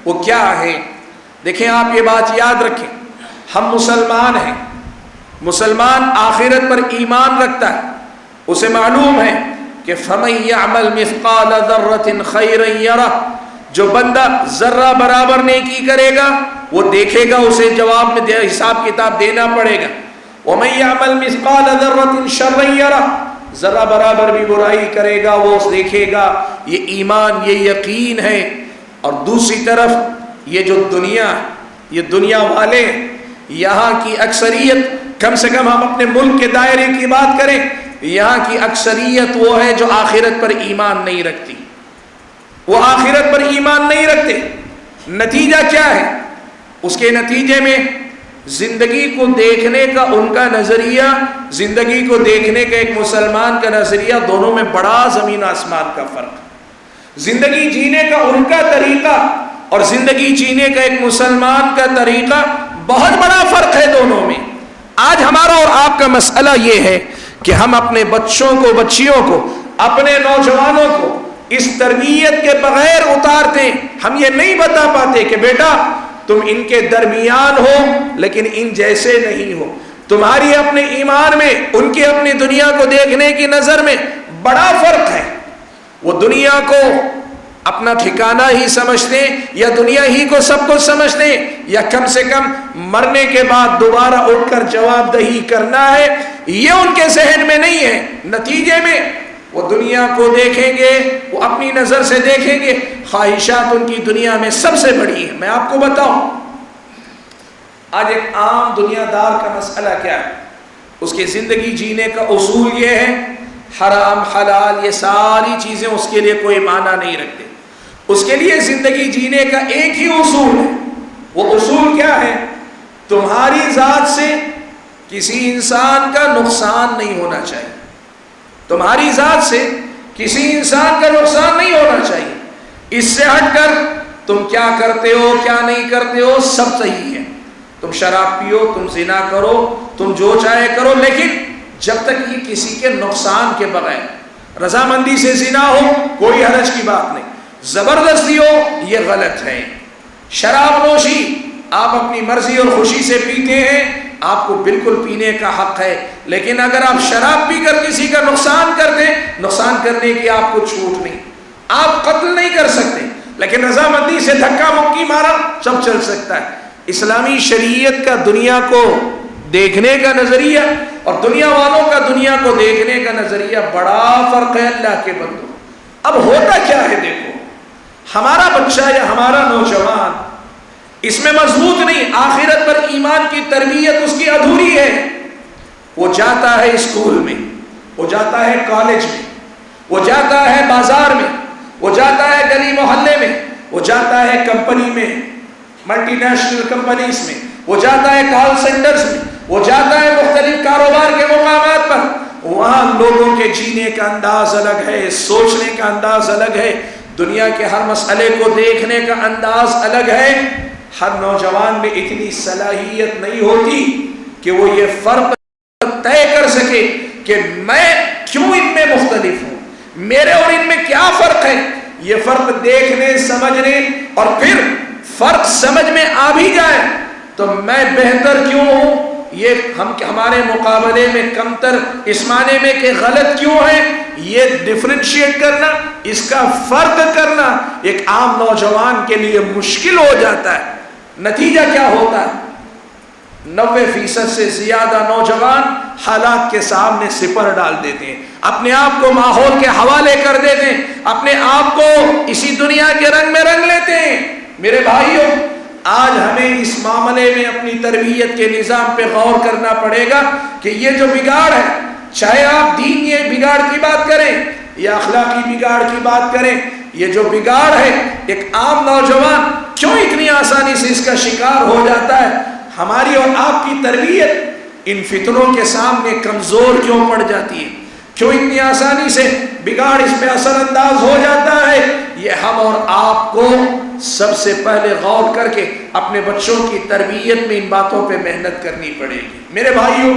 وہ کیا ہے؟ دیکھیں، آپ یہ بات یاد رکھیں، ہم مسلمان ہیں، مسلمان آخرت پر ایمان رکھتا ہے، اسے معلوم ہے کہ فَمَن يَعْمَلْ مِثْقَالَ ذَرَّةٍ خَيْرًا يَرَهُ، جو بندہ ذرہ برابر نیکی کرے گا وہ دیکھے گا، اسے جواب میں حساب کتاب دینا پڑے گا. وَمَن يَعْمَلْ مِثْقَالَ ذَرَّةٍ شَرًّا يَرَهُ، ذرہ برابر بھی برائی کرے گا وہ دیکھے گا. یہ ایمان، یہ یقین ہے. اور دوسری طرف یہ جو دنیا، یہ دنیا والے، یہاں کی اکثریت، کم سے کم ہم اپنے ملک کے دائرے کی بات کریں، یہاں کی اکثریت وہ ہے جو آخرت پر ایمان نہیں رکھتی، وہ آخرت پر ایمان نہیں رکھتے. نتیجہ کیا ہے؟ اس کے نتیجے میں زندگی کو دیکھنے کا ان کا نظریہ، زندگی کو دیکھنے کا ایک مسلمان کا نظریہ، دونوں میں بڑا زمین آسمان کا فرق. زندگی جینے کا ان کا طریقہ اور زندگی جینے کا ایک مسلمان کا طریقہ، بہت بڑا فرق ہے دونوں میں. آج ہمارا اور آپ کا مسئلہ یہ ہے کہ ہم اپنے بچوں کو، بچیوں کو، اپنے نوجوانوں کو اس تربیت کے بغیر اتارتے ہیں. ہم یہ نہیں بتا پاتے کہ بیٹا تم ان کے درمیان ہو لیکن ان جیسے نہیں ہو. تمہاری اپنے ایمان میں، ان کی اپنی دنیا کو دیکھنے کی نظر میں بڑا فرق ہے. وہ دنیا کو اپنا ٹھکانہ ہی سمجھتے ہیں، یا دنیا ہی کو سب کچھ سمجھتے ہیں، یا کم سے کم مرنے کے بعد دوبارہ اٹھ کر جواب دہی کرنا ہے، یہ ان کے ذہن میں نہیں ہے. نتیجے میں وہ دنیا کو دیکھیں گے، وہ اپنی نظر سے دیکھیں گے، خواہشات ان کی دنیا میں سب سے بڑی ہے. میں آپ کو بتاؤں، آج ایک عام دنیا دار کا مسئلہ کیا ہے؟ اس کی زندگی جینے کا اصول یہ ہے، حرام حلال یہ ساری چیزیں اس کے لیے کوئی معنی نہیں رکھتے. اس کے لیے زندگی جینے کا ایک ہی اصول ہے. وہ اصول کیا ہے؟ تمہاری ذات سے کسی انسان کا نقصان نہیں ہونا چاہیے. تمہاری ذات سے کسی انسان کا نقصان نہیں ہونا چاہیے. اس سے ہٹ کر تم کیا کرتے ہو کیا نہیں کرتے ہو سب صحیح ہے. تم شراب پیو، تم زنا کرو، تم جو چاہے کرو، لیکن جب تک یہ کسی کے نقصان کے بغیر، رضامندی سے زنا ہو کوئی حرج کی بات نہیں، زبردستی ہو یہ غلط ہے. شراب نوشی آپ اپنی مرضی اور خوشی سے پیتے ہیں، آپ کو بالکل پینے کا حق ہے، لیکن اگر آپ شراب پی کر کسی کا نقصان کر دیں، نقصان کرنے کی آپ کو چھوٹ نہیں. آپ قتل نہیں کر سکتے، لیکن رضامندی سے دھکا مکی مارا سب چل سکتا ہے. اسلامی شریعت کا دنیا کو دیکھنے کا نظریہ اور دنیا والوں کا دنیا کو دیکھنے کا نظریہ بڑا فرق ہے. اللہ کے بندو، اب ہوتا کیا ہے؟ دیکھو، ہمارا بچہ یا ہمارا نوجوان اس میں مضبوط نہیں، آخرت پر ایمان کی تربیت اس کی ادھوری ہے. وہ جاتا ہے اسکول میں، وہ جاتا ہے کالج میں، وہ جاتا ہے بازار میں، وہ جاتا ہے گلی محلے میں، وہ جاتا ہے کمپنی میں، ملٹی نیشنل کمپنیز میں، وہ جاتا ہے کال سینٹرز میں، وہ جاتا ہے مختلف کاروبار کے مقامات پر. وہاں لوگوں کے جینے کا انداز الگ ہے، سوچنے کا انداز الگ ہے، دنیا کے ہر مسئلے کو دیکھنے کا انداز الگ ہے. ہر نوجوان میں اتنی صلاحیت نہیں ہوتی کہ وہ یہ فرق طے کر سکے کہ میں کیوں ان میں مختلف ہوں، میرے اور ان میں کیا فرق ہے. یہ فرق دیکھنے سمجھنے اور پھر فرق سمجھ میں آ بھی جائے تو میں بہتر کیوں ہوں، یہ ہمارے مقابلے میں کمتر اس معنی میں کہ غلط کیوں ہے، یہ ڈفرینشیٹ کرنا، اس کا فرق کرنا ایک عام نوجوان کے لیے مشکل ہو جاتا ہے. نتیجہ کیا ہوتا ہے؟ 90% سے زیادہ نوجوان حالات کے سامنے سپر ڈال دیتے ہیں، اپنے آپ کو ماحول کے حوالے کر دیتے ہیں، اپنے آپ کو اسی دنیا کے رنگ میں رنگ لیتے ہیں. میرے بھائیوں، آج ہمیں اس معاملے میں اپنی تربیت کے نظام پہ غور کرنا پڑے گا کہ یہ جو بگاڑ ہے، چاہے آپ دین یہ بگاڑ کی بات کریں یا اخلاقی بگاڑ کی بات کریں، یہ جو بگاڑ ہے ایک عام نوجوان کیوں اتنی آسانی سے اس کا شکار ہو جاتا ہے؟ ہماری اور آپ کی تربیت ان فتنوں کے سامنے کمزور کیوں پڑ جاتی ہے؟ کیوں اتنی آسانی سے بگاڑ اس پہ اثر انداز ہو جاتا ہے؟ یہ ہم اور آپ کو سب سے پہلے غور کر کے اپنے بچوں کی تربیت میں ان باتوں پہ محنت کرنی پڑے گی. میرے بھائیوں،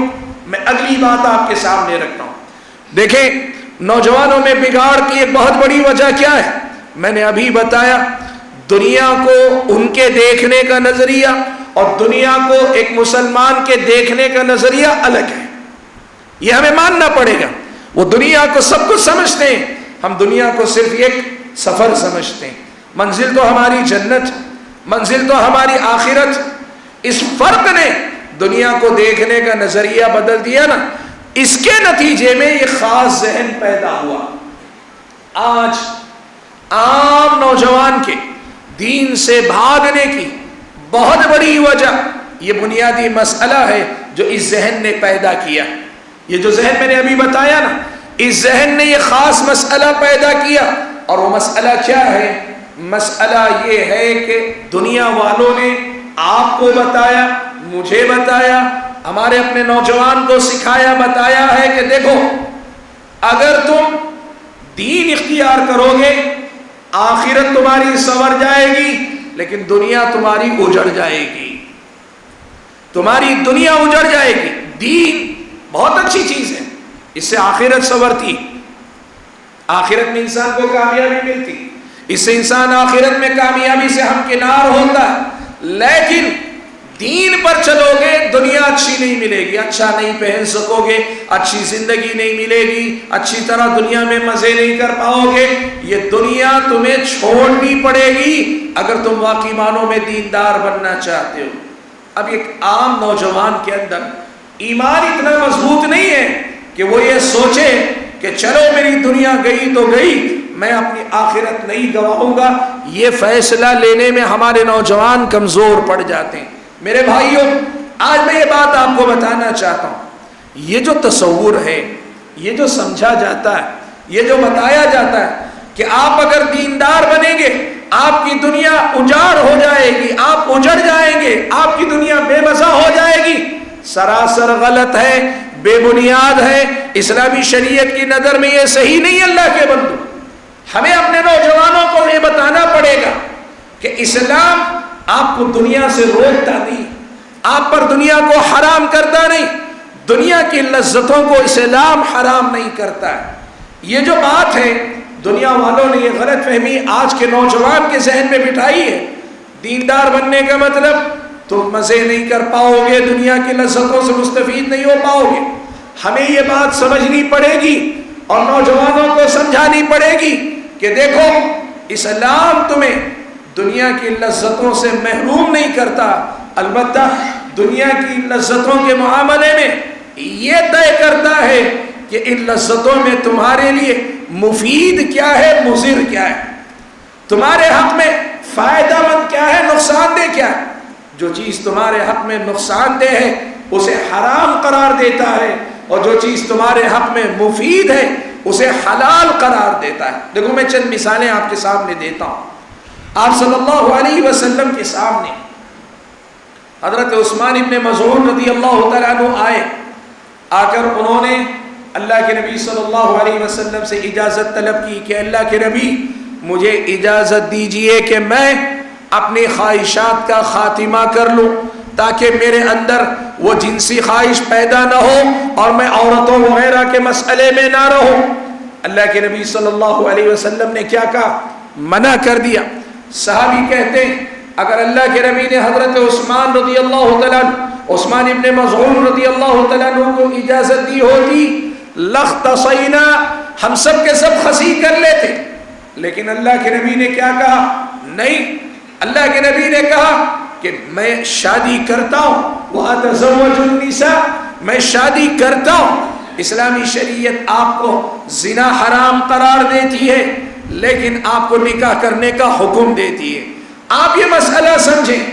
میں اگلی بات آپ کے سامنے رکھتا ہوں. دیکھیں، نوجوانوں میں بگاڑ کی ایک بہت بڑی وجہ کیا ہے؟ میں نے ابھی بتایا، دنیا کو ان کے دیکھنے کا نظریہ اور دنیا کو ایک مسلمان کے دیکھنے کا نظریہ الگ ہے. یہ ہمیں ماننا پڑے گا. وہ دنیا کو سب کچھ سمجھتے ہیں، ہم دنیا کو صرف ایک سفر سمجھتے ہیں. منزل تو ہماری جنت، منزل تو ہماری آخرت. اس فرق نے دنیا کو دیکھنے کا نظریہ بدل دیا نا. اس کے نتیجے میں یہ خاص ذہن پیدا ہوا. آج عام نوجوان کے دین سے بھاگنے کی بہت بڑی وجہ یہ بنیادی مسئلہ ہے جو اس ذہن نے پیدا کیا. یہ جو ذہن میں نے ابھی بتایا نا، اس ذہن نے یہ خاص مسئلہ پیدا کیا. اور وہ مسئلہ کیا ہے؟ مسئلہ یہ ہے کہ دنیا والوں نے آپ کو بتایا، مجھے بتایا، ہمارے اپنے نوجوان کو سکھایا، بتایا ہے کہ دیکھو، اگر تم دین اختیار کرو گے آخرت تمہاری سنور جائے گی، لیکن دنیا تمہاری اجڑ جائے گی. تمہاری دنیا اجڑ جائے گی. دین بہت اچھی چیز ہے، اس سے آخرت سنورتی، آخرت میں انسان کو کامیابی ملتی، اس سے انسان آخرت میں کامیابی سے ہمکنار ہوتا ہے. لیکن دین پر چلو گے دنیا اچھی نہیں ملے گی، اچھا نہیں پہن سکو گے، اچھی زندگی نہیں ملے گی، اچھی طرح دنیا میں مزے نہیں کر پاؤ گے. یہ دنیا تمہیں چھوڑنی پڑے گی اگر تم واقعی معنوں میں دیندار بننا چاہتے ہو. اب ایک عام نوجوان کے اندر ایمان اتنا مضبوط نہیں ہے کہ وہ یہ سوچے کہ چلو میری دنیا گئی تو گئی، میں اپنی آخرت نہیں گواؤں گا. یہ فیصلہ لینے میں ہمارے نوجوان کمزور پڑ جاتے ہیں. میرے بھائیوں، آج میں یہ بات آپ کو بتانا چاہتا ہوں یہ جو تصور ہے، یہ جو سمجھا جاتا ہے، یہ جو بتایا جاتا ہے کہ آپ اگر دیندار بنیں گے آپ کی دنیا اجاڑ ہو جائے گی، آپ اجڑ جائیں گے، آپ کی دنیا بے مزہ ہو جائے گی، سراسر غلط ہے، بے بنیاد ہے۔ اسلامی شریعت کی نظر میں یہ صحیح نہیں۔ اللہ کے بندو، ہمیں اپنے نوجوانوں کو یہ بتانا پڑے گا کہ اسلام آپ کو دنیا سے روکتا نہیں، آپ پر دنیا کو حرام کرتا نہیں، دنیا کی لذتوں کو اسلام حرام نہیں کرتا ہے۔ یہ جو بات ہے دنیا والوں نے یہ غلط فہمی آج کے نوجوان کے ذہن میں بٹھائی ہے، دیندار بننے کا مطلب تم مزے نہیں کر پاؤ گے، دنیا کی لذتوں سے مستفید نہیں ہو پاؤ گے۔ ہمیں یہ بات سمجھنی پڑے گی اور نوجوانوں کو سمجھانی پڑے گی کہ دیکھو اسلام تمہیں دنیا کی لذتوں سے محروم نہیں کرتا، البتہ دنیا کی لذتوں کے معاملے میں یہ طے کرتا ہے کہ ان لذتوں میں تمہارے لیے مفید کیا ہے، مضر کیا ہے، تمہارے حق میں فائدہ مند کیا ہے، نقصان دہ کیا ہے۔ جو چیز تمہارے حق میں نقصان دہ ہے اسے حرام قرار دیتا ہے، اور جو چیز تمہارے حق میں مفید ہے اسے حلال قرار دیتا ہے۔ دیکھو میں چند مثالیں آپ کے سامنے دیتا ہوں۔ آپ صلی اللہ علیہ وسلم کے سامنے حضرت عثمان ابن مظعون رضی اللہ تعالیٰ عنہ آئے، آ کر انہوں نے اللہ کے نبی صلی اللہ علیہ وسلم سے اجازت طلب کی کہ اللہ کے نبی مجھے اجازت دیجئے کہ میں اپنی خواہشات کا خاتمہ کر لوں تاکہ میرے اندر وہ جنسی خواہش پیدا نہ ہو اور میں عورتوں وغیرہ کے مسئلے میں نہ رہوں۔ اللہ کے نبی صلی اللہ علیہ وسلم نے کیا کہا؟ منع کر دیا۔ صحابی کہتے ہیں اگر اللہ کے نبی نے حضرت عثمان رضی اللہ تعالیٰ عثمان ابن مظعون رضی اللہ تعالیٰ عنہ کو اجازت دی ہوتی لختصینا، ہم سب کے سب خسی کر لیتے، لیکن اللہ کے نبی نے کیا کہا؟ نہیں، اللہ کے نبی نے کہا کہ میں شادی کرتا ہوں، وَأَتَزَوَّجُ النِّسَاءَ، میں شادی کرتا ہوں۔ اسلامی شریعت آپ کو زنا حرام قرار دیتی ہے لیکن آپ کو نکاح کرنے کا حکم دیتی ہے۔ آپ یہ مسئلہ سمجھیں،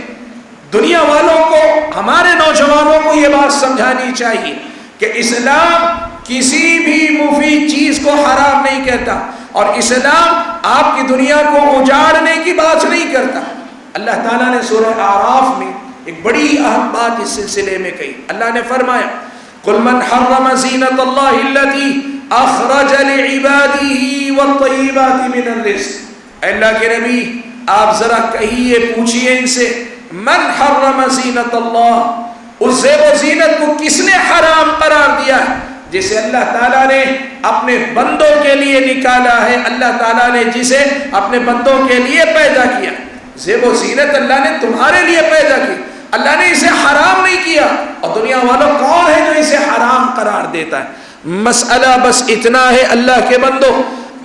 دنیا والوں کو، ہمارے نوجوانوں کو یہ بات سمجھانی چاہیے کہ اسلام کسی بھی مفید چیز کو حرام نہیں کہتا، اور اسلام آپ کی دنیا کو اجاڑنے کی بات نہیں کرتا۔ اللہ تعالیٰ نے سورہ اعراف میں ایک بڑی اہم بات اس سلسلے میں کہی۔ اللہ نے فرمایا قُلْ مَنْ حَرَّمَ زِينَةَ اللَّهِ الَّتِي أَخْرَجَ لِعِبَادِهِ وَالطَّيِّبَاتِ مِنَ الرِّزْقِ، اے اللہ کے نبی آپ ذرا کہیے، پوچھئے ان سے، من حرم زینت اللہ، اس زیب و زینت کو کس نے حرام قرار دیا ہے جسے اللہ تعالیٰ نے اپنے بندوں کے لیے نکالا ہے، اللہ تعالیٰ نے جسے اپنے بندوں کے لیے پیدا کیا۔ زیب و زینت اللہ نے تمہارے لیے پیدا کی، اللہ نے اسے حرام نہیں کیا، اور دنیا والوں کون ہے جو اسے حرام قرار دیتا ہے؟ مسئلہ بس اتنا ہے اللہ کے بندو،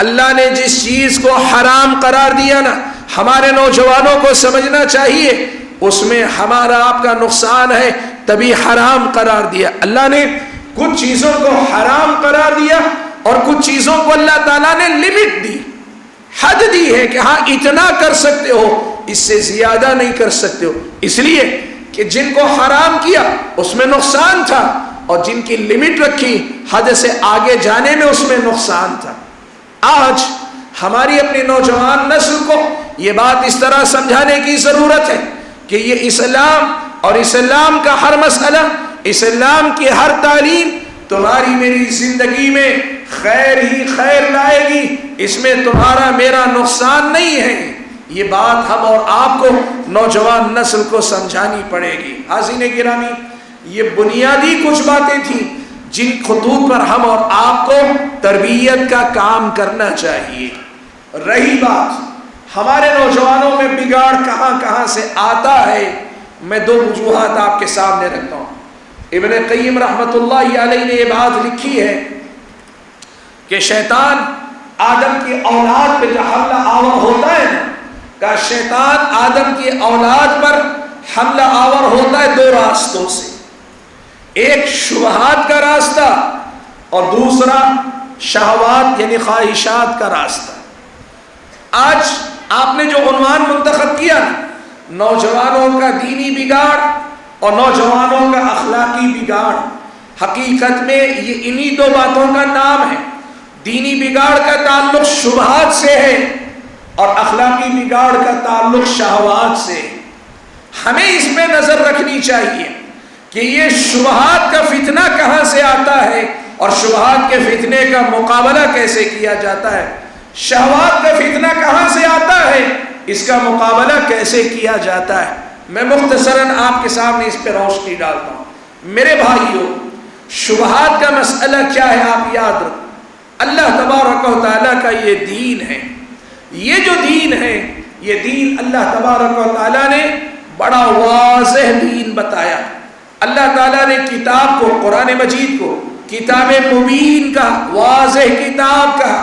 اللہ نے جس چیز کو حرام قرار دیا نا، ہمارے نوجوانوں کو سمجھنا چاہیے اس میں ہمارا آپ کا نقصان ہے، تبھی حرام قرار دیا۔ اللہ نے کچھ چیزوں کو حرام قرار دیا اور کچھ چیزوں کو اللہ تعالیٰ نے لمٹ دی، حد دی ہے کہ ہاں اتنا کر سکتے ہو، اس سے زیادہ نہیں کر سکتے ہو، اس لیے کہ جن کو حرام کیا اس میں نقصان تھا، اور جن کی لمٹ رکھی حد سے آگے جانے میں اس میں نقصان تھا۔ آج ہماری اپنی نوجوان نسل کو یہ بات اس طرح سمجھانے کی ضرورت ہے کہ یہ اسلام اور اسلام کا ہر مسئلہ، اسلام کی ہر تعلیم تمہاری میری زندگی میں خیر ہی خیر لائے گی، اس میں تمہارا میرا نقصان نہیں ہے۔ یہ بات ہم اور آپ کو نوجوان نسل کو سمجھانی پڑے گی۔ حاضرین گرامی، یہ بنیادی کچھ باتیں تھیں جن خطوط پر ہم اور آپ کو تربیت کا کام کرنا چاہیے۔ رہی بات ہمارے نوجوانوں میں بگاڑ کہاں کہاں سے آتا ہے، میں دو وجوہات آپ کے سامنے رکھتا ہوں۔ ابن قیم رحمۃ اللہ علیہ نے یہ بات لکھی ہے کہ شیطان آدم کی اولاد پہ جو حملہ آور ہوتا ہے نا، کہ شیطان آدم کی اولاد پر حملہ آور ہوتا ہے دو راستوں سے، ایک شبہات کا راستہ اور دوسرا شہوات یعنی خواہشات کا راستہ۔ آج آپ نے جو عنوان منتخب کیا، نوجوانوں کا دینی بگاڑ اور نوجوانوں کا اخلاقی بگاڑ، حقیقت میں یہ انہی دو باتوں کا نام ہے۔ دینی بگاڑ کا تعلق شبہات سے ہے اور اخلاقی بگاڑ کا تعلق شہوات سے ہے۔ ہمیں اس پہ نظر رکھنی چاہیے کہ یہ شبہات کا فتنہ کہاں سے آتا ہے اور شبہات کے فتنے کا مقابلہ کیسے کیا جاتا ہے، شہوات کا فتنہ کہاں سے آتا ہے، اس کا مقابلہ کیسے کیا جاتا ہے۔ میں مختصراً آپ کے سامنے اس پہ روشنی ڈالتا ہوں۔ میرے بھائیوں، شبہات کا مسئلہ کیا ہے آپ یاد رکھیں۔ اللہ تبارک و تعالیٰ کا یہ دین ہے، یہ جو دین ہے، یہ دین اللہ تبارک و تعالیٰ نے بڑا واضح دین بتایا۔ اللہ تعالیٰ نے کتاب کو، قرآن مجید کو کتاب مبین کا، واضح کتاب کا۔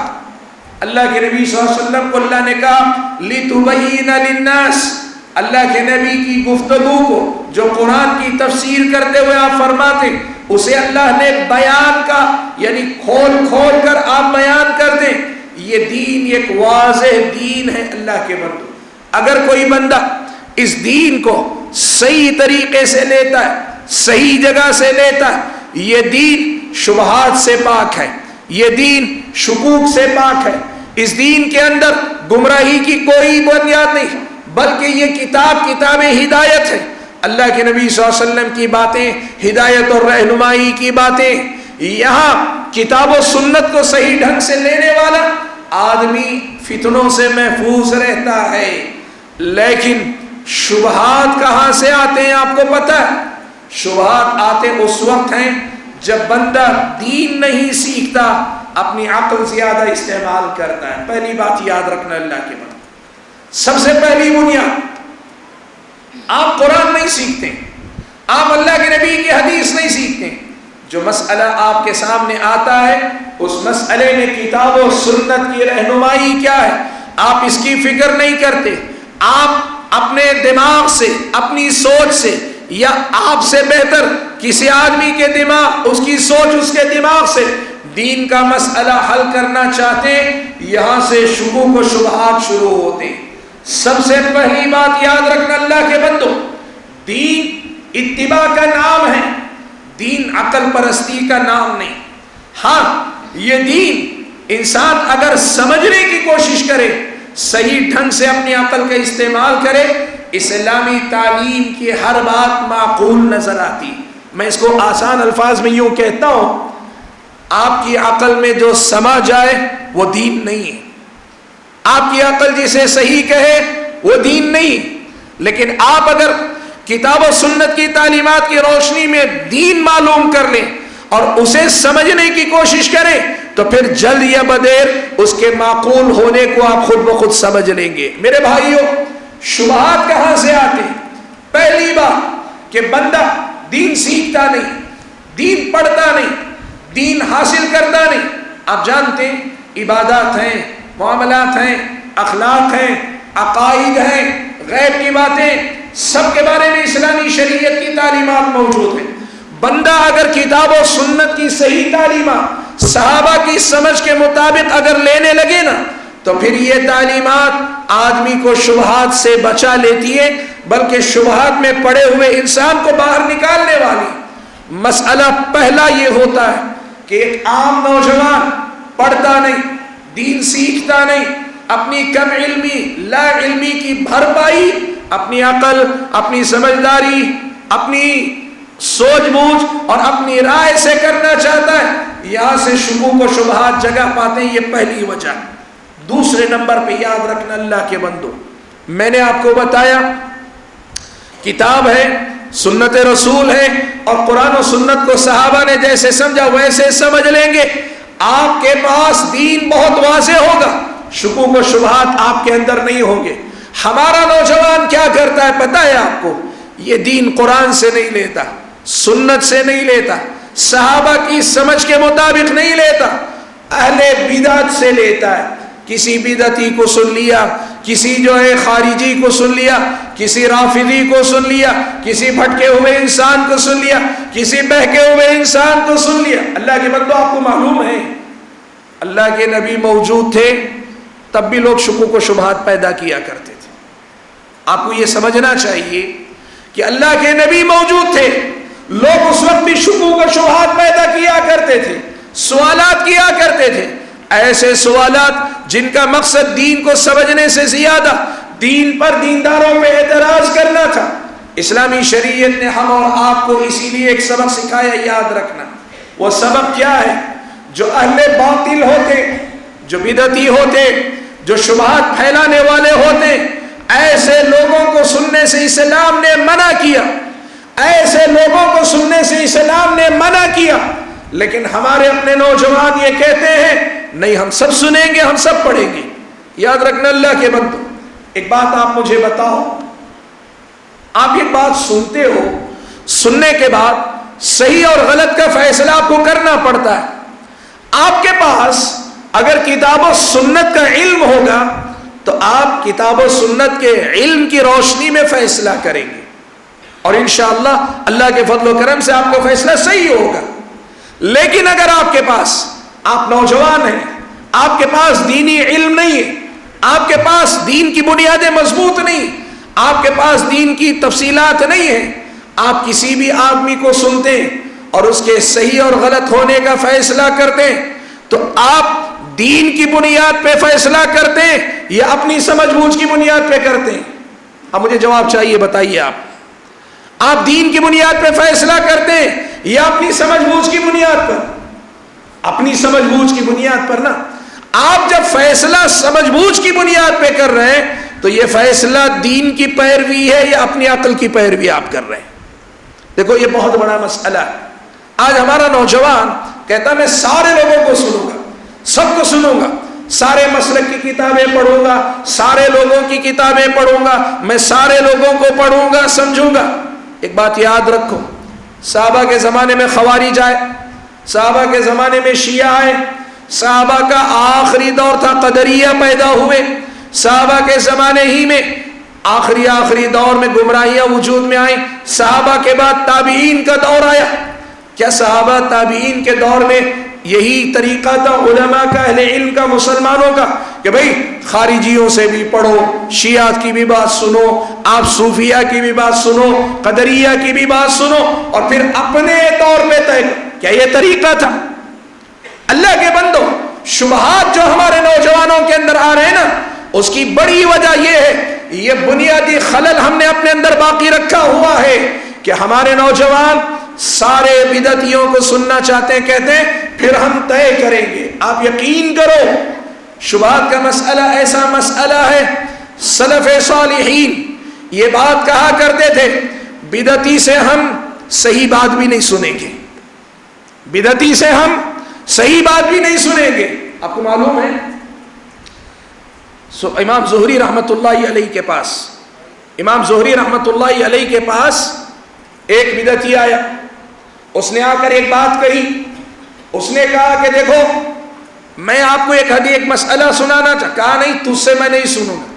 اللہ کے نبی صلی اللہ علیہ وسلم کو اللہ نے کہا لِتُبَيِّنَ لِلنَّاسِ، اللہ کے نبی کی گفتگو کو جو قرآن کی تفسیر کرتے ہوئے آپ فرماتے اسے اللہ نے بیان کا، یعنی کھول کھول کر آپ بیان کر دیں۔ یہ دین ایک واضح دین ہے اللہ کے بندو۔ اگر کوئی بندہ اس دین کو صحیح طریقے سے لیتا ہے، صحیح جگہ سے لیتا ہے، یہ دین شبہات سے پاک ہے، یہ دین شکوک سے پاک ہے، اس دین کے اندر گمراہی کی کوئی بنیاد نہیں، بلکہ یہ کتاب ہدایت ہے۔ اللہ کے نبی صلی اللہ علیہ وسلم کی باتیں ہدایت اور رہنمائی کی باتیں، یہاں کتاب و سنت کو صحیح ڈھنگ سے لینے والا آدمی فتنوں سے محفوظ رہتا ہے۔ لیکن شبہات کہاں سے آتے ہیں آپ کو پتہ ہے؟ شبہات آتے اس وقت ہیں جب بندہ دین نہیں سیکھتا، اپنی عقل زیادہ استعمال کرتا ہے۔ پہلی بات یاد رکھنا اللہ کے بندے، سب سے پہلی بنیاد، آپ قرآن نہیں سیکھتے، آپ اللہ کے نبی کی حدیث نہیں سیکھتے، جو مسئلہ آپ کے سامنے آتا ہے اس مسئلے میں کتاب و سنت کی رہنمائی کیا ہے آپ اس کی فکر نہیں کرتے۔ آپ اپنے دماغ سے، اپنی سوچ سے، یا آپ سے بہتر کسی آدمی کے دماغ، اس کی سوچ، اس کے دماغ سے دین کا مسئلہ حل کرنا چاہتے ہیں، یہاں سے شکوک و شبہات شروع ہوتے ہیں۔ سب سے پہلی بات یاد رکھنا اللہ کے بندو، دین اتباع کا نام ہے، دین عقل پرستی کا نام نہیں۔ ہاں، یہ دین انسان اگر سمجھنے کی کوشش کرے، صحیح ڈھنگ سے اپنی عقل کا استعمال کرے، اسلامی تعلیم کی ہر بات معقول نظر آتی۔ میں اس کو آسان الفاظ میں یوں کہتا ہوں، آپ کی عقل میں جو سما جائے وہ دین نہیں ہے، آپ کی عقل جسے صحیح کہے وہ دین نہیں۔ لیکن آپ اگر کتاب و سنت کی تعلیمات کی روشنی میں دین معلوم کر لیں اور اسے سمجھنے کی کوشش کریں تو پھر جلد یا بدیر اس کے معقول ہونے کو آپ خود بخود سمجھ لیں گے۔ میرے بھائیوں، شبہات کہاں سے آتے ہیں؟ پہلی بات کہ بندہ دین سیکھتا نہیں، دین پڑھتا نہیں، دین حاصل کرتا نہیں۔ آپ جانتے ہیں عبادات ہیں، معاملات ہیں، اخلاق ہیں، عقائد ہیں، غیب کی باتیں، سب کے بارے میں اسلامی شریعت کی تعلیمات موجود ہیں۔ بندہ اگر کتاب و سنت کی صحیح تعلیمات صحابہ کی سمجھ کے مطابق اگر لینے لگے نا تو پھر یہ تعلیمات آدمی کو شبہات سے بچا لیتی ہے، بلکہ شبہات میں پڑے ہوئے انسان کو باہر نکالنے والی۔ مسئلہ پہلا یہ ہوتا ہے کہ ایک عام نوجوان پڑھتا نہیں، دین سیکھتا نہیں، اپنی کم علمی، لا علمی کی بھرپائی اپنی عقل، اپنی سمجھداری، اپنی سوچ بوجھ اور اپنی رائے سے کرنا چاہتا ہے، یہاں سے شکوک و شبہات جگہ پاتے ہیں۔ یہ پہلی وجہ۔ دوسرے نمبر پہ یاد رکھنا اللہ کے بندو، میں نے آپ کو بتایا کتاب ہے، سنت رسول ہے، اور قرآن و سنت کو صحابہ نے جیسے سمجھا ویسے سمجھ لیں گے، آپ کے پاس دین بہت واضح ہوگا، شکوک و شبہات آپ کے اندر نہیں ہوں گے۔ ہمارا نوجوان کیا کرتا ہے پتہ ہے آپ کو؟ یہ دین قرآن سے نہیں لیتا، سنت سے نہیں لیتا، صحابہ کی سمجھ کے مطابق نہیں لیتا، اہل بدعت سے لیتا ہے۔ کسی بدعتی کو سن لیا، کسی جو ہے خارجی کو سن لیا، کسی رافضی کو سن لیا، کسی بھٹکے ہوئے انسان کو سن لیا، کسی بہکے ہوئے انسان کو سن لیا۔ اللہ کے بندو، آپ کو معلوم ہے اللہ کے نبی موجود تھے تب بھی لوگ شکوک و شبہات پیدا کیا کرتے تھے۔ آپ کو یہ سمجھنا چاہیے کہ اللہ کے نبی موجود تھے لوگ اس وقت بھی شکوک و شبہات پیدا کیا کرتے تھے، سوالات کیا کرتے تھے، ایسے سوالات جن کا مقصد دین کو سمجھنے سے زیادہ دین پر دینداروں پہ اعتراض کرنا تھا۔ اسلامی شریعت نے ہم اور آپ کو اسی لیے ایک سبق سکھایا، یاد رکھنا۔ وہ سبق کیا ہے؟ جو اہل باطل ہوتے، جو بدعتی ہوتے، جو شبہات پھیلانے والے ہوتے، ایسے لوگوں کو سننے سے اسلام نے منع کیا، ایسے لوگوں کو سننے سے اسلام نے منع کیا۔ لیکن ہمارے اپنے نوجوان یہ کہتے ہیں نہیں، ہم سب سنیں گے، ہم سب پڑھیں گے۔ یاد رکھنا اللہ کے بندو، ایک بات آپ مجھے بتاؤ، آپ ایک بات سنتے ہو، سننے کے بعد صحیح اور غلط کا فیصلہ آپ کو کرنا پڑتا ہے۔ آپ کے پاس اگر کتاب و سنت کا علم ہوگا تو آپ کتاب و سنت کے علم کی روشنی میں فیصلہ کریں گے، اور انشاءاللہ اللہ کے فضل و کرم سے آپ کا فیصلہ صحیح ہوگا۔ لیکن اگر آپ کے پاس، آپ نوجوان ہیں، آپ کے پاس دینی علم نہیں ہے، آپ کے پاس دین کی بنیادیں مضبوط نہیں، آپ کے پاس دین کی تفصیلات نہیں ہیں، آپ کسی بھی آدمی کو سنتے ہیں اور اس کے صحیح اور غلط ہونے کا فیصلہ کرتے ہیں، تو آپ دین کی بنیاد پہ فیصلہ کرتے ہیں یا اپنی سمجھ بوجھ کی بنیاد پہ کرتے ہیں؟ اب مجھے جواب چاہیے، بتائیے آپ دین کی بنیاد پہ فیصلہ کرتے ہیں یا اپنی سمجھ بوجھ کی بنیاد پر؟ اپنی سمجھ بوجھ کی بنیاد پر نا۔ آپ جب فیصلہ سمجھ بوجھ کی بنیاد پہ کر رہے ہیں تو یہ فیصلہ دین کی پیروی ہے یا اپنی عقل کی پیروی آپ کر رہے ہیں؟ دیکھو یہ بہت بڑا مسئلہ ہے۔ آج ہمارا نوجوان کہتا میں سارے لوگوں کو سنوں گا، سب کو سنوں گا، سارے مسلک کی کتابیں پڑھوں گا، سارے لوگوں کی کتابیں پڑھوں گا، میں سارے لوگوں کو پڑھوں گا، سمجھوں گا۔ ایک بات یاد رکھو، صحابہ کے زمانے میں خوارج آئے، صحابہ کے زمانے میں شیعہ آئے، صحابہ کا آخری دور تھا قدریہ پیدا ہوئے، صحابہ کے زمانے ہی میں آخری دور میں گمراہیاں وجود میں آئیں، صحابہ کے بعد تابعین کا دور آیا۔ کیا صحابہ تابعین کے دور میں یہی طریقہ تھا علماء کا، اہل علم کا، مسلمانوں کا، کہ بھئی خارجیوں سے بھی پڑھو، شیعہ کی بھی بات سنو، آپ صوفیہ کی بھی بات سنو، قدریہ کی بھی بات سنو، اور پھر اپنے طور پہ طے کرو؟ کیا یہ طریقہ تھا؟ اللہ کے بندو، شبہات جو ہمارے نوجوانوں کے اندر آ رہے ہیں نا، اس کی بڑی وجہ یہ ہے، یہ بنیادی خلل ہم نے اپنے اندر باقی رکھا ہوا ہے کہ ہمارے نوجوان سارے بدعتیوں کو سننا چاہتے ہیں، کہتے ہیں پھر ہم طے کریں گے۔ آپ یقین کرو، شبہات کا مسئلہ ایسا مسئلہ ہے، سلف صالحین یہ بات کہا کرتے تھے، بدعتی سے ہم صحیح بات بھی نہیں سنیں گے، بدعتی سے ہم صحیح بات بھی نہیں سنیں گے۔ آپ کو معلوم ہے امام زہری رحمت اللہ علیہ کے پاس، امام زہری رحمت اللہ علیہ کے پاس ایک بدعتی آیا، اس نے آ کر ایک بات کہی، اس نے کہا کہ دیکھو میں آپ کو ایک مسئلہ سنانا چاہتا، کہا نہیں تجھ سے میں نہیں سنوں گا،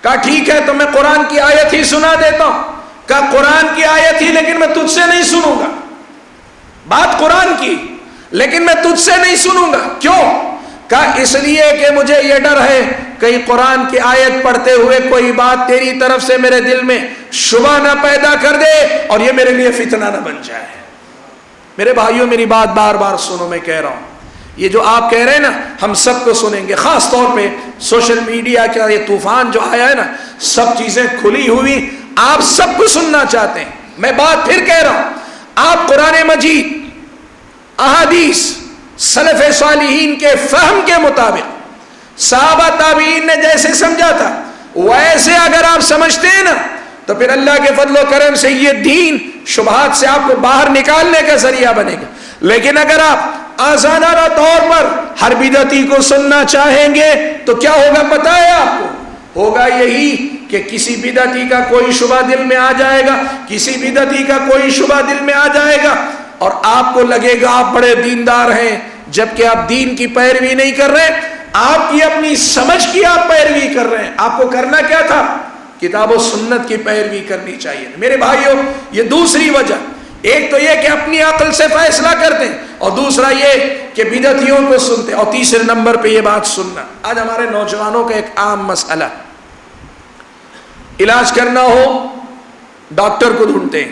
کہا ٹھیک ہے تو میں قرآن کی آیت ہی سنا دیتا ہوں، کہا قرآن کی آیت ہی لیکن میں تجھ سے نہیں سنوں گا، بات قرآن کی لیکن میں تجھ سے نہیں سنوں گا، کیوں؟ کہا اس لیے کہ مجھے یہ ڈر ہے کہیں قرآن کی آیت پڑھتے ہوئے کوئی بات تیری طرف سے میرے دل میں شبہ نہ پیدا کر دے اور یہ میرے لیے فتنہ نہ بن جائے۔ میرے بھائیوں میری بات بار بار سنو، میں کہہ رہا ہوں یہ جو آپ کہہ رہے ہیں نا ہم سب کو سنیں گے، خاص طور پہ سوشل میڈیا کا یہ طوفان جو آیا ہے نا، سب چیزیں کھلی ہوئی، آپ سب کو سننا چاہتے ہیں۔ میں بات پھر کہہ رہا ہوں، آپ قرآن مجید، احادیث، سلف صالحین کے فہم کے مطابق صحابہ تابعین نے جیسے سمجھا تھا ویسے اگر آپ سمجھتے ہیں نا تو پھر اللہ کے فضل و کرم سے یہ دین شبہات سے آپ کو باہر نکالنے کا ذریعہ بنے گا۔ لیکن اگر آپ آزادانہ طور پر ہر بدعتی کو سننا چاہیں گے تو کیا ہوگا پتہ ہے آپ کو؟ ہوگا یہی کہ کسی بدعتی کا کوئی شبہ دل میں آ جائے گا، کسی بدعتی کا کوئی شبہ دل میں آ جائے گا اور آپ کو لگے گا آپ بڑے دیندار ہیں، جبکہ آپ دین کی پیروی نہیں کر رہے، آپ کی اپنی سمجھ کی آپ پیروی کر رہے ہیں۔ آپ کو کرنا کیا تھا؟ کتاب و سنت کی پیروی کرنی چاہیے۔ میرے بھائیوں یہ دوسری وجہ، ایک تو یہ کہ اپنی عقل سے فیصلہ کرتے ہیں اور دوسرا یہ کہ بدعتیوں کو سنتے ہیں، اور تیسرے نمبر پہ یہ بات سننا۔ آج ہمارے نوجوانوں کا ایک عام مسئلہ، علاج کرنا ہو ڈاکٹر کو ڈھونڈتے ہیں،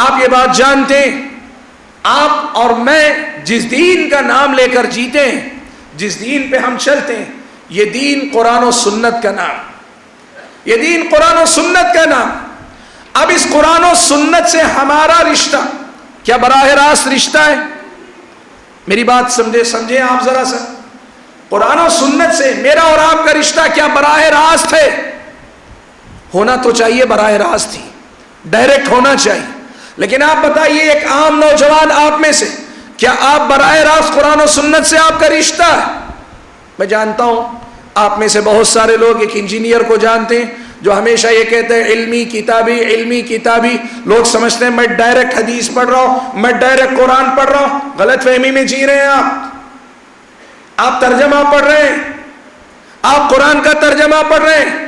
آپ یہ بات جانتے ہیں، آپ اور میں جس دین کا نام لے کر جیتے ہیں، جس دین پہ ہم چلتے ہیں، یہ دین قرآن و سنت کا نام، یہ دین قرآن و سنت کا نام۔ اب اس قرآن و سنت سے ہمارا رشتہ کیا براہ راست رشتہ ہے؟ میری بات سمجھیں آپ ذرا سا، قرآن و سنت سے میرا اور آپ کا رشتہ کیا براہ راست ہے؟ ہونا تو چاہیے، براہ راست ہی، ڈائریکٹ ہونا چاہیے۔ لیکن آپ بتائیے، ایک عام نوجوان آپ میں سے، کیا آپ براہ راست قرآن و سنت سے آپ کا رشتہ ہے؟ میں جانتا ہوں آپ میں سے بہت سارے لوگ ایک انجینئر کو جانتے ہیں جو ہمیشہ یہ کہتے ہیں علمی کتابی۔ لوگ سمجھتے ہیں میں ڈائریکٹ حدیث پڑھ رہا ہوں، میں ڈائریکٹ قرآن پڑھ رہا ہوں۔ غلط فہمی میں جی رہے ہیں آپ ترجمہ پڑھ رہے ہیں، آپ قرآن کا ترجمہ پڑھ رہے ہیں،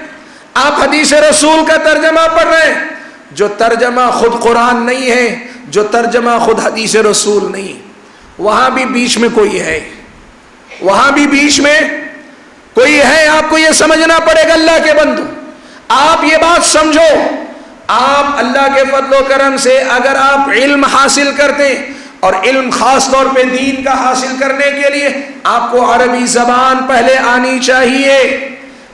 آپ حدیث رسول کا ترجمہ پڑھ رہے ہیں، جو ترجمہ خود قرآن نہیں ہے، جو ترجمہ خود حدیث رسول نہیں، وہاں بھی بیچ میں کوئی ہے، وہاں بھی بیچ میں کوئی ہے۔ آپ کو یہ سمجھنا پڑے گا اللہ کے بندو، آپ یہ بات سمجھو، آپ اللہ کے فضل و کرم سے اگر آپ علم حاصل کرتے ہیں، اور علم خاص طور پہ دین کا حاصل کرنے کے لیے آپ کو عربی زبان پہلے آنی چاہیے،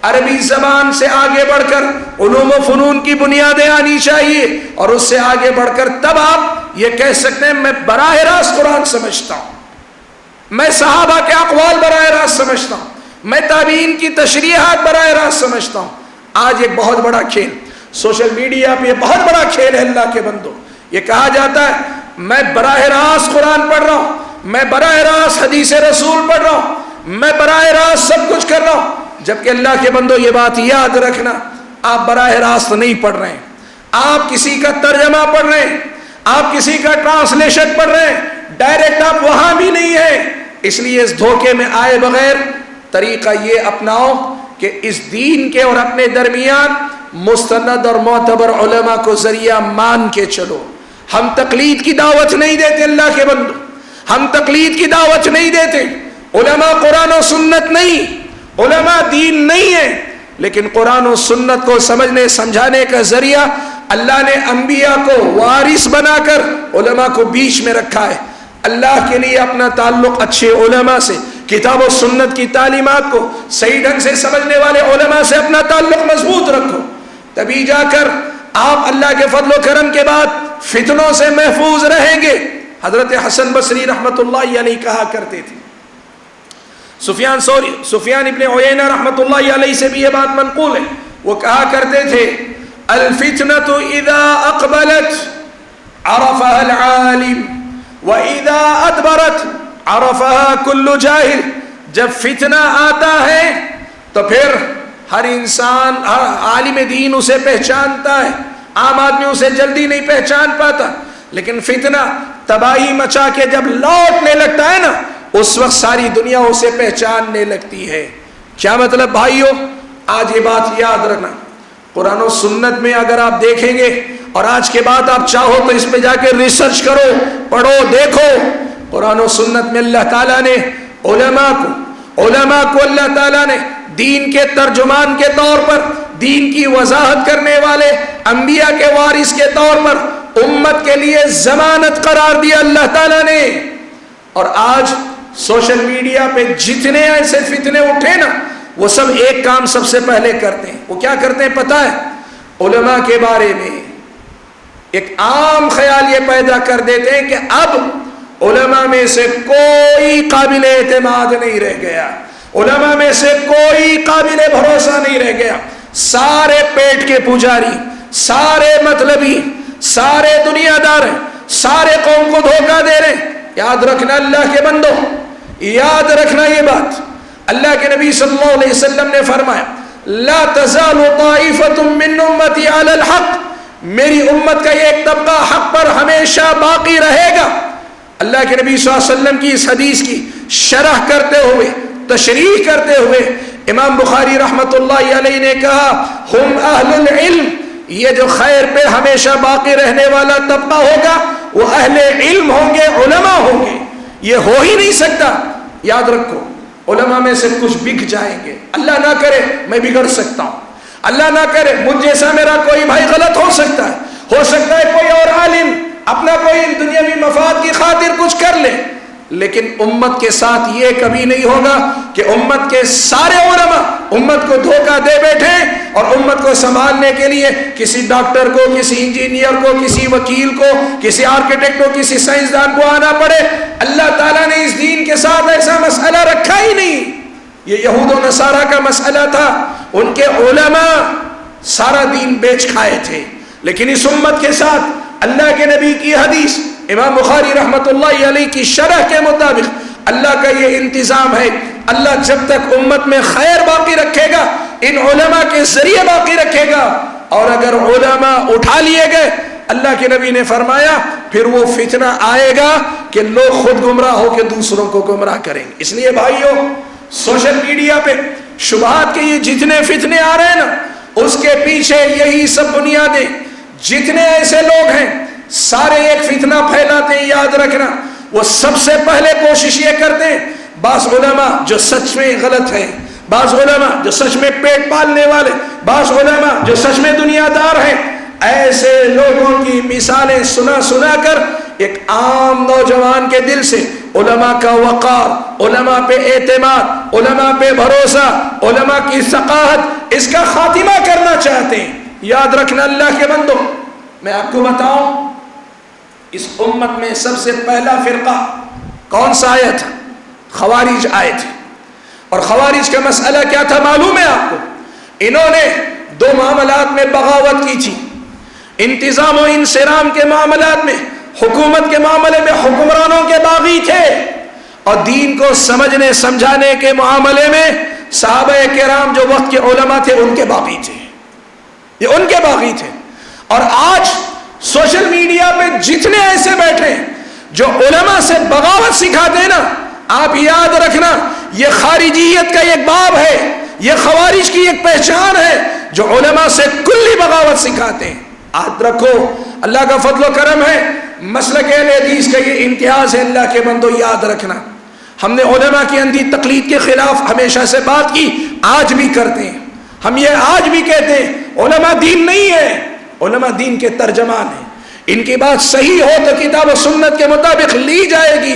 عربی زبان سے آگے بڑھ کر علوم و فنون کی بنیادیں آنی چاہیے، اور اس سے آگے بڑھ کر تب آپ یہ کہہ سکتے ہیں میں براہ راست قرآن سمجھتا ہوں، میں صحابہ کے اقوال براہ راست سمجھتا ہوں، میں تابعین کی تشریحات براہ راست سمجھتا ہوں۔ آج ایک بہت بڑا کھیل سوشل میڈیا پہ، یہ بہت بڑا کھیل ہے اللہ کے بندو، یہ کہا جاتا ہے میں براہ راست قرآن پڑھ رہا ہوں، میں براہ راست حدیث رسول پڑھ رہا ہوں، میں براہ راست سب کچھ کر رہا ہوں، جبکہ اللہ کے بندو یہ بات یاد رکھنا، آپ براہ راست نہیں پڑھ رہے ہیں، آپ کسی کا ترجمہ پڑھ رہے ہیں، آپ کسی کا ٹرانسلیشن پڑھ رہے ہیں، ڈائریکٹ آپ وہاں بھی نہیں ہیں۔ اس لیے اس دھوکے میں آئے بغیر طریقہ یہ اپناؤ کہ اس دین کے اور اپنے درمیان مستند اور معتبر علماء کو ذریعہ مان کے چلو۔ ہم تقلید کی دعوت نہیں دیتے اللہ کے بندو، ہم تقلید کی دعوت نہیں دیتے۔ علماء قرآن و سنت نہیں، علماء دین نہیں ہے، لیکن قرآن و سنت کو سمجھنے سمجھانے کا ذریعہ اللہ نے انبیاء کو وارث بنا کر علماء کو بیچ میں رکھا ہے۔ اللہ کے لیے اپنا تعلق اچھے علماء سے، کتاب و سنت کی تعلیمات کو صحیح ڈھنگ سے سمجھنے والے علماء سے اپنا تعلق مضبوط رکھو، تبھی جا کر آپ اللہ کے فضل و کرم کے بعد فتنوں سے محفوظ رہیں گے۔ حضرت حسن بصری رحمت اللہ علیہ کہا کرتے تھے، سفیان ابن عیینہ رحمت اللہ علیہ سے بھی یہ بات منقول ہے، وہ کہا کرتے تھے الفتنة اذا اقبلت عرفها العالم واذا ادبرت عرفها كل جاہل۔ جب فتنہ آتا ہے تو پھر ہر انسان، ہر عالم دین اسے پہچانتا ہے، عام آدمی اسے جلدی نہیں پہچان پاتا، لیکن فتنہ تباہی مچا کے جب لوٹنے لگتا ہے نا، اس وقت ساری دنیا اسے پہچاننے لگتی ہے۔ کیا مطلب بھائیو؟ آج یہ بات یاد رکھنا، قرآن و سنت میں اگر آپ دیکھیں گے، اور آج کے بعد آپ چاہو تو اس پہ جا کے ریسرچ کرو، پڑھو، دیکھو، قرآن و سنت میں اللہ تعالیٰ نے علماء کو اللہ تعالیٰ نے دین کے ترجمان کے طور پر، دین کی وضاحت کرنے والے، انبیاء کے وارث کے طور پر امت کے لیے ضمانت قرار دیا اللہ تعالیٰ نے۔ اور آج سوشل میڈیا پہ جتنے ایسے فتنے اٹھے نا، وہ سب ایک کام سب سے پہلے کرتے ہیں، وہ کیا کرتے ہیں پتہ ہے؟ علماء کے بارے میں ایک عام خیال یہ پیدا کر دیتے ہیں کہ اب علماء میں سے کوئی قابل اعتماد نہیں رہ گیا، علماء میں سے کوئی قابل بھروسہ نہیں رہ گیا، سارے پیٹ کے پجاری، سارے مطلبی، سارے دنیا دار ہیں، سارے قوم کو دھوکہ دے رہے ہیں۔ یاد رکھنا اللہ کے بندو، یاد رکھنا یہ بات، اللہ کے نبی صلی اللہ علیہ وسلم نے فرمایا لا تزال طائفة من امتی علی الحق، میری امت کا ایک طبقہ حق پر ہمیشہ باقی رہے گا۔ اللہ کے نبی صلی اللہ علیہ وسلم کی اس حدیث کی شرح کرتے ہوئے، تشریح کرتے ہوئے امام بخاری رحمت اللہ علیہ نے کہا ہم اہل العلم، یہ جو خیر پہ ہمیشہ باقی رہنے والا طبقہ ہوگا وہ اہل علم ہوں گے، علماء ہوں گے، یہ ہو ہی نہیں سکتا۔ یاد رکھو، علماء میں سے کچھ بک جائیں گے، اللہ نہ کرے میں بگڑ سکتا ہوں، اللہ نہ کرے مجھ جیسا میرا کوئی بھائی غلط ہو سکتا ہے کوئی اور عالم اپنا کوئی دنیاوی مفاد کی خاطر کچھ کر لے، لیکن امت کے ساتھ یہ کبھی نہیں ہوگا کہ امت کے سارے علماء امت کو دھوکہ دے بیٹھے اور امت کو سنبھالنے کے لیے کسی ڈاکٹر کو، کسی انجینئر کو، کسی وکیل کو، کسی آرکیٹیکٹ کو، کسی سائنسدان کو آنا پڑے۔ اللہ تعالیٰ نے اس دین کے ساتھ ایسا مسئلہ رکھا ہی نہیں۔ یہ یہود و نصارہ کا مسئلہ تھا، ان کے علماء سارا دین بیچ کھائے تھے، لیکن اس امت کے ساتھ اللہ کے نبی کی حدیث، امام بخاری رحمت اللہ علیہ کی شرح کے مطابق اللہ کا یہ انتظام ہے، اللہ جب تک امت میں خیر باقی رکھے گا ان علماء کے ذریعے باقی رکھے گا، اور اگر علماء اٹھا لیے گئے اللہ کے نبی نے فرمایا پھر وہ فتنہ آئے گا کہ لوگ خود گمراہ ہو کے دوسروں کو گمراہ کریں گے۔ اس لیے بھائیو، سوشل میڈیا پہ شبہات کے یہ جتنے فتنے آ رہے ہیں نا، اس کے پیچھے یہی سب بنیادیں، جتنے ایسے لوگ ہیں سارے ایک فتنہ پھیلاتے ہیں، یاد رکھنا۔ وہ سب سے پہلے کوشش یہ کرتے ہیں، بعض علماء جو سچ میں غلط ہیں، بعض علماء جو سچ میں پیٹ پالنے والے، بعض علماء جو سچ میں دنیا دار ہیں، ایسے لوگوں کی مثالیں سنا سنا کر ایک عام نوجوان کے دل سے علماء کا وقار، علماء پہ اعتماد، علماء پہ بھروسہ، علماء کی ثقافت، اس کا خاتمہ کرنا چاہتے ہیں۔ یاد رکھنا اللہ کے بندو، میں آپ کو بتاؤں اس امت میں سب سے پہلا فرقہ کون سا آیا تھا؟ خوارج آئے تھے۔ اور خوارج کا مسئلہ کیا تھا معلوم ہے آپ کو؟ انہوں نے دو معاملات میں بغاوت کی تھی، انتظام و انصرام کے معاملات میں، حکومت کے معاملے میں حکمرانوں کے باغی تھے، اور دین کو سمجھنے سمجھانے کے معاملے میں صحابہ کرام جو وقت کے علماء تھے ان کے باغی تھے، یہ ان کے باغی تھے۔ اور آج سوشل میڈیا پہ جتنے ایسے بیٹھے جو علماء سے بغاوت سکھاتے ہیں نا، آپ یاد رکھنا یہ خارجیت کا ایک باب ہے، یہ خوارج کی ایک پہچان ہے جو علماء سے کلی بغاوت سکھاتے ہیں۔ یاد رکھو اللہ کا فضل و کرم ہے، مسلک اہل حدیث کا یہ امتیاز ہے اللہ کے بندو، یاد رکھنا۔ ہم نے علماء کی اندھی تقلید کے خلاف ہمیشہ سے بات کی، آج بھی کرتے ہیں، ہم یہ آج بھی کہتے ہیں علماء دین نہیں ہے، علماء دین کے ترجمان ہیں، ان کی بات صحیح ہو تو کتاب و سنت کے مطابق لی جائے گی،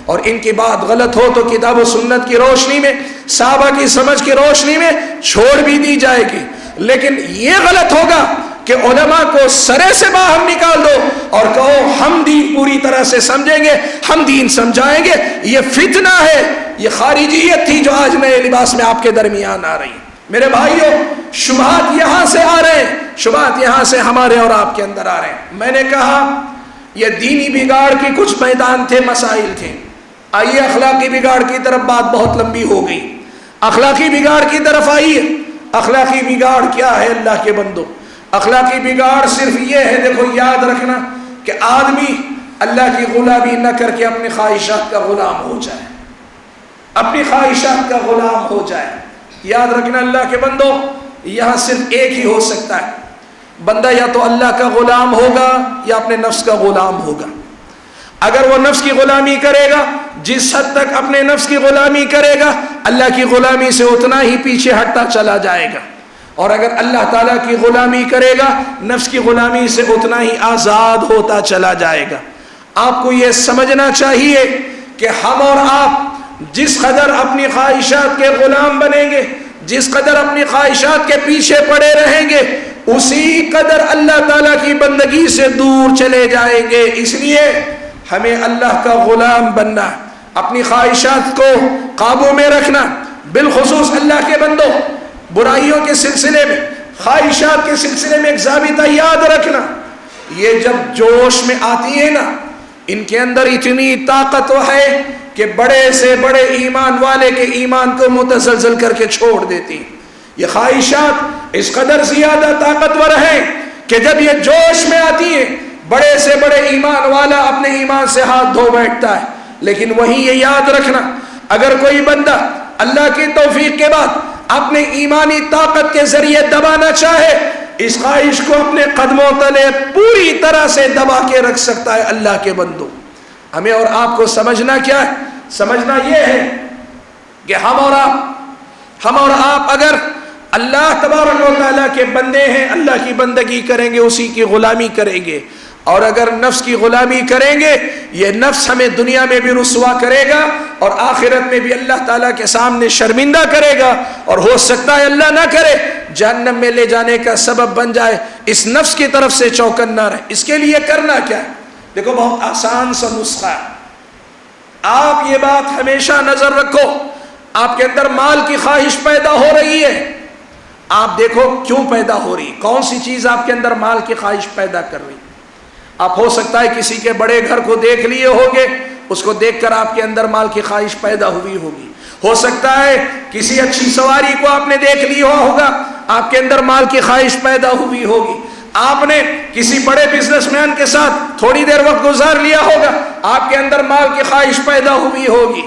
اور ان کی بات غلط ہو تو کتاب و سنت کی روشنی میں، صحابہ کی سمجھ کی روشنی میں چھوڑ بھی دی جائے گی۔ لیکن یہ غلط ہوگا کہ علماء کو سرے سے باہر نکال دو اور کہو ہم دین پوری طرح سے سمجھیں گے، ہم دین سمجھائیں گے۔ یہ فتنہ ہے، یہ خارجیت تھی جو آج نئے لباس میں آپ کے درمیان آ رہی ہے۔ میرے بھائیوں، شبہات یہاں سے آ رہے ہیں، شبہات یہاں سے ہمارے اور آپ کے اندر آ رہے ہیں۔ میں نے کہا یہ دینی بگاڑ کے کچھ میدان تھے، مسائل تھے۔ آئیے اخلاقی بگاڑ کی طرف، بات بہت لمبی ہو گئی، اخلاقی بگاڑ کی طرف آئیے۔ اخلاقی بگاڑ کیا ہے اللہ کے بندو؟ اخلاقی بگاڑ صرف یہ ہے، دیکھو یاد رکھنا کہ آدمی اللہ کی غلامی نہ کر کے اپنی خواہشات کا غلام ہو جائے، اپنی خواہشات کا غلام ہو جائے۔ یاد رکھنا اللہ کے بندو، یہاں صرف ایک ہی ہو سکتا ہے، بندہ یا تو اللہ کا غلام ہوگا یا اپنے نفس کا غلام ہوگا۔ اگر وہ نفس کی غلامی کرے گا، جس حد تک اپنے نفس کی غلامی کرے گا اللہ کی غلامی سے اتنا ہی پیچھے ہٹتا چلا جائے گا، اور اگر اللہ تعالیٰ کی غلامی کرے گا نفس کی غلامی سے اتنا ہی آزاد ہوتا چلا جائے گا۔ آپ کو یہ سمجھنا چاہیے کہ ہم اور آپ جس قدر اپنی خواہشات کے غلام بنیں گے، جس قدر اپنی خواہشات کے پیچھے پڑے رہیں گے، اسی قدر اللہ تعالیٰ کی بندگی سے دور چلے جائیں گے۔ اس لیے ہمیں اللہ کا غلام بننا، اپنی خواہشات کو قابو میں رکھنا، بالخصوص اللہ کے بندوں برائیوں کے سلسلے میں، خواہشات کے سلسلے میں ایک ضابطہ یاد رکھنا، یہ جب جوش میں آتی ہے نا، ان کے اندر اتنی طاقت ہے کہ بڑے سے بڑے ایمان والے کے ایمان کو متزلزل کر کے چھوڑ دیتی۔ یہ خواہشات اس قدر زیادہ طاقتور ہیں کہ جب یہ جوش میں آتی ہیں بڑے سے بڑے ایمان والا اپنے ایمان سے ہاتھ دھو بیٹھتا ہے۔ لیکن وہیں یہ یاد رکھنا، اگر کوئی بندہ اللہ کی توفیق کے بعد اپنے ایمانی طاقت کے ذریعے دبانا چاہے، اس خواہش کو اپنے قدموں تلے پوری طرح سے دبا کے رکھ سکتا ہے اللہ کے بندو۔ ہمیں اور آپ کو سمجھنا کیا ہے؟ سمجھنا یہ ہے کہ ہم اور آپ اگر اللہ تبارک و تعالیٰ کے بندے ہیں، اللہ کی بندگی کریں گے، اسی کی غلامی کریں گے، اور اگر نفس کی غلامی کریں گے یہ نفس ہمیں دنیا میں بھی رسوا کرے گا اور آخرت میں بھی اللہ تعالیٰ کے سامنے شرمندہ کرے گا، اور ہو سکتا ہے اللہ نہ کرے جہنم میں لے جانے کا سبب بن جائے۔ اس نفس کی طرف سے چوکن نہ رہے۔ اس کے لیے کرنا کیا ہے؟ دیکھو بہت آسان سا نسخہ ہے۔ آپ یہ بات ہمیشہ نظر رکھو، آپ کے اندر مال کی خواہش پیدا ہو رہی ہے، آپ دیکھو کیوں پیدا ہو رہی، کون سی چیز آپ کے اندر مال کی خواہش پیدا کر رہی۔ آپ ہو سکتا ہے کسی کے بڑے گھر کو دیکھ لیے ہوگے، اس کو دیکھ کر آپ کے اندر مال کی خواہش پیدا ہوئی ہوگی۔ ہو سکتا ہے کسی اچھی سواری کو آپ نے دیکھ لیا ہوگا، آپ کے اندر مال کی خواہش پیدا ہوئی ہوگی۔ آپ نے کسی بڑے بزنس مین کے ساتھ تھوڑی دیر وقت گزار لیا ہوگا، آپ کے اندر مال کی خواہش پیدا ہوئی ہوگی۔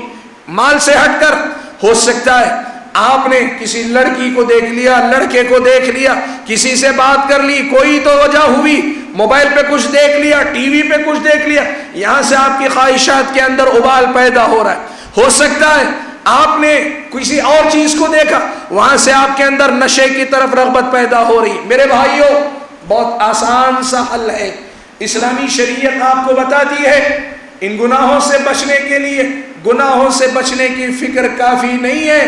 مال سے ہٹ کر ہو سکتا ہے آپ نے کسی لڑکی کو دیکھ لیا، لڑکے کو دیکھ لیا، کسی سے بات کر لی، کوئی تو وجہ ہوئی، موبائل پہ کچھ دیکھ لیا، ٹی وی پہ کچھ دیکھ لیا، یہاں سے آپ کی خواہشات کے اندر ابال پیدا ہو رہا ہے۔ ہو سکتا ہے آپ نے کسی اور چیز کو دیکھا، وہاں سے آپ کے اندر نشے کی طرف رغبت پیدا ہو رہی۔ میرے بھائیوں بہت آسان سا حل ہے، اسلامی شریعت آپ کو بتاتی ہے ان گناہوں سے بچنے کے لیے۔ گناہوں سے بچنے کی فکر کافی نہیں ہے،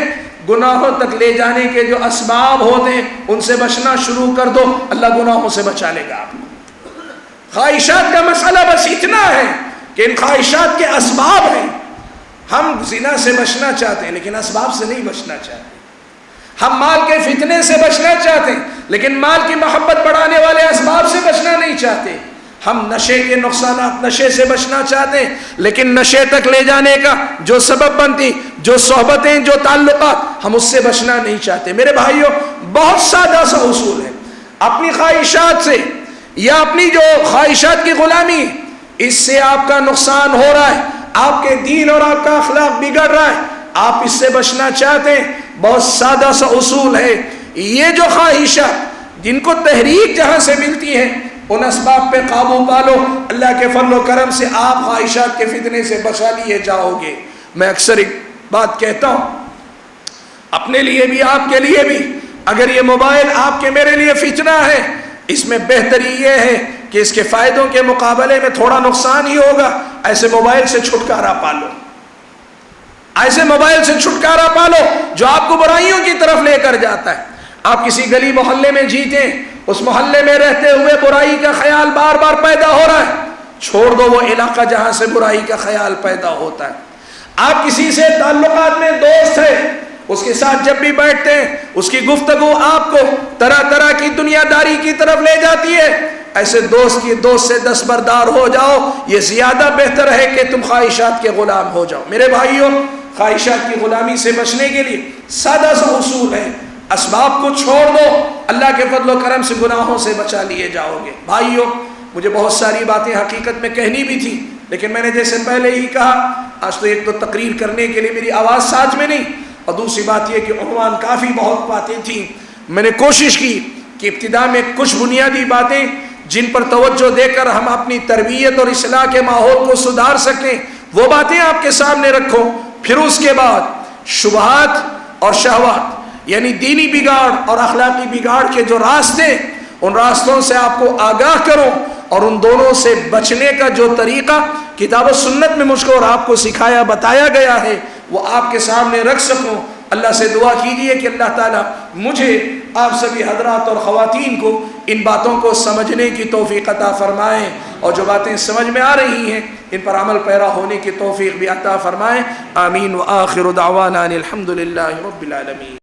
گناہوں تک لے جانے کے جو اسباب ہوتے ہیں ان سے بچنا شروع کر دو، اللہ گناہوں سے بچا لے گا آپ کو۔ خواہشات کا مسئلہ بس اتنا ہے کہ ان خواہشات کے اسباب ہیں۔ ہم زنا سے بچنا چاہتے ہیں لیکن اسباب سے نہیں بچنا چاہتے، ہم مال کے فتنے سے بچنا چاہتے ہیں لیکن مال کی محبت بڑھانے والے اسباب سے بچنا نہیں چاہتے، ہم نشے کے نقصانات، نشے سے بچنا چاہتے ہیں لیکن نشے تک لے جانے کا جو سبب بنتی، جو صحبتیں، جو تعلقات، ہم اس سے بچنا نہیں چاہتے۔ میرے بھائیوں بہت سادہ سا اصول ہے، اپنی خواہشات سے یا اپنی جو خواہشات کی غلامی، اس سے آپ کا نقصان ہو رہا ہے، آپ کے دین اور آپ کا اخلاق بگڑ رہا ہے، آپ اس سے بچنا چاہتے ہیں، بہت سادہ سا اصول ہے، یہ جو خواہشات جن کو تحریک جہاں سے ملتی ہے ان اسباب پہ قابو پالو، اللہ کے فضل و کرم سے آپ خواہشات کے فتنے سے بچا لیے جاؤ گے۔ میں اکثر ایک بات کہتا ہوں اپنے لیے بھی آپ کے لیے بھی، اگر یہ موبائل آپ کے میرے لیے فتنہ ہے، اس میں بہتری یہ ہے کہ اس کے فائدوں کے مقابلے میں تھوڑا نقصان ہی ہوگا، ایسے موبائل سے چھٹکارا پالو، ایسے موبائل سے چھٹکارا پالو جو آپ کو برائیوں کی طرف لے کر جاتا ہے۔ آپ کسی گلی محلے میں جیتے ہیں، اس محلے میں رہتے ہوئے برائی کا خیال بار بار پیدا ہو رہا ہے، چھوڑ دو وہ علاقہ جہاں سے برائی کا خیال پیدا ہوتا ہے۔ آپ کسی سے تعلقات میں دوست ہیں، اس کے ساتھ جب بھی بیٹھتے ہیں اس کی گفتگو آپ کو طرح طرح کی دنیا داری کی طرف لے جاتی ہے، ایسے دوست سے دستبردار ہو جاؤ، یہ زیادہ بہتر ہے کہ تم خواہشات کے غلام ہو جاؤ۔ میرے بھائیوں خواہشات کی غلامی سے بچنے کے لیے سادہ سا اصول ہے، اسباب کو چھوڑ دو، اللہ کے فضل و کرم سے گناہوں سے بچا لیے جاؤ گے۔ بھائیوں مجھے بہت ساری باتیں حقیقت میں کہنی بھی تھی، لیکن میں نے جیسے پہلے ہی کہا آج تو ایک تو تقریر کرنے کے لیے میری آواز ساتھ میں نہیں، اور دوسری بات یہ کہ عنوان کافی بہت باتیں تھیں۔ میں نے کوشش کی کہ ابتدا میں کچھ بنیادی باتیں جن پر توجہ دے کر ہم اپنی تربیت اور اصلاح کے ماحول کو سدھار سکیں وہ باتیں آپ کے سامنے رکھو، پھر اس کے بعد شبہات اور شہوات یعنی دینی بگاڑ اور اخلاقی بگاڑ کے جو راستے، ان راستوں سے آپ کو آگاہ کرو اور ان دونوں سے بچنے کا جو طریقہ کتاب و سنت میں مجھ کو اور آپ کو سکھایا بتایا گیا ہے وہ آپ کے سامنے رکھ سکوں۔ اللہ سے دعا کیجئے کہ اللہ تعالیٰ مجھے آپ سبھی حضرات اور خواتین کو ان باتوں کو سمجھنے کی توفیق عطا فرمائیں، اور جو باتیں سمجھ میں آ رہی ہیں ان پر عمل پیرا ہونے کی توفیق بھی عطا فرمائیں۔ آمین۔ وآخر دعوانا الحمد للہ رب العالمین۔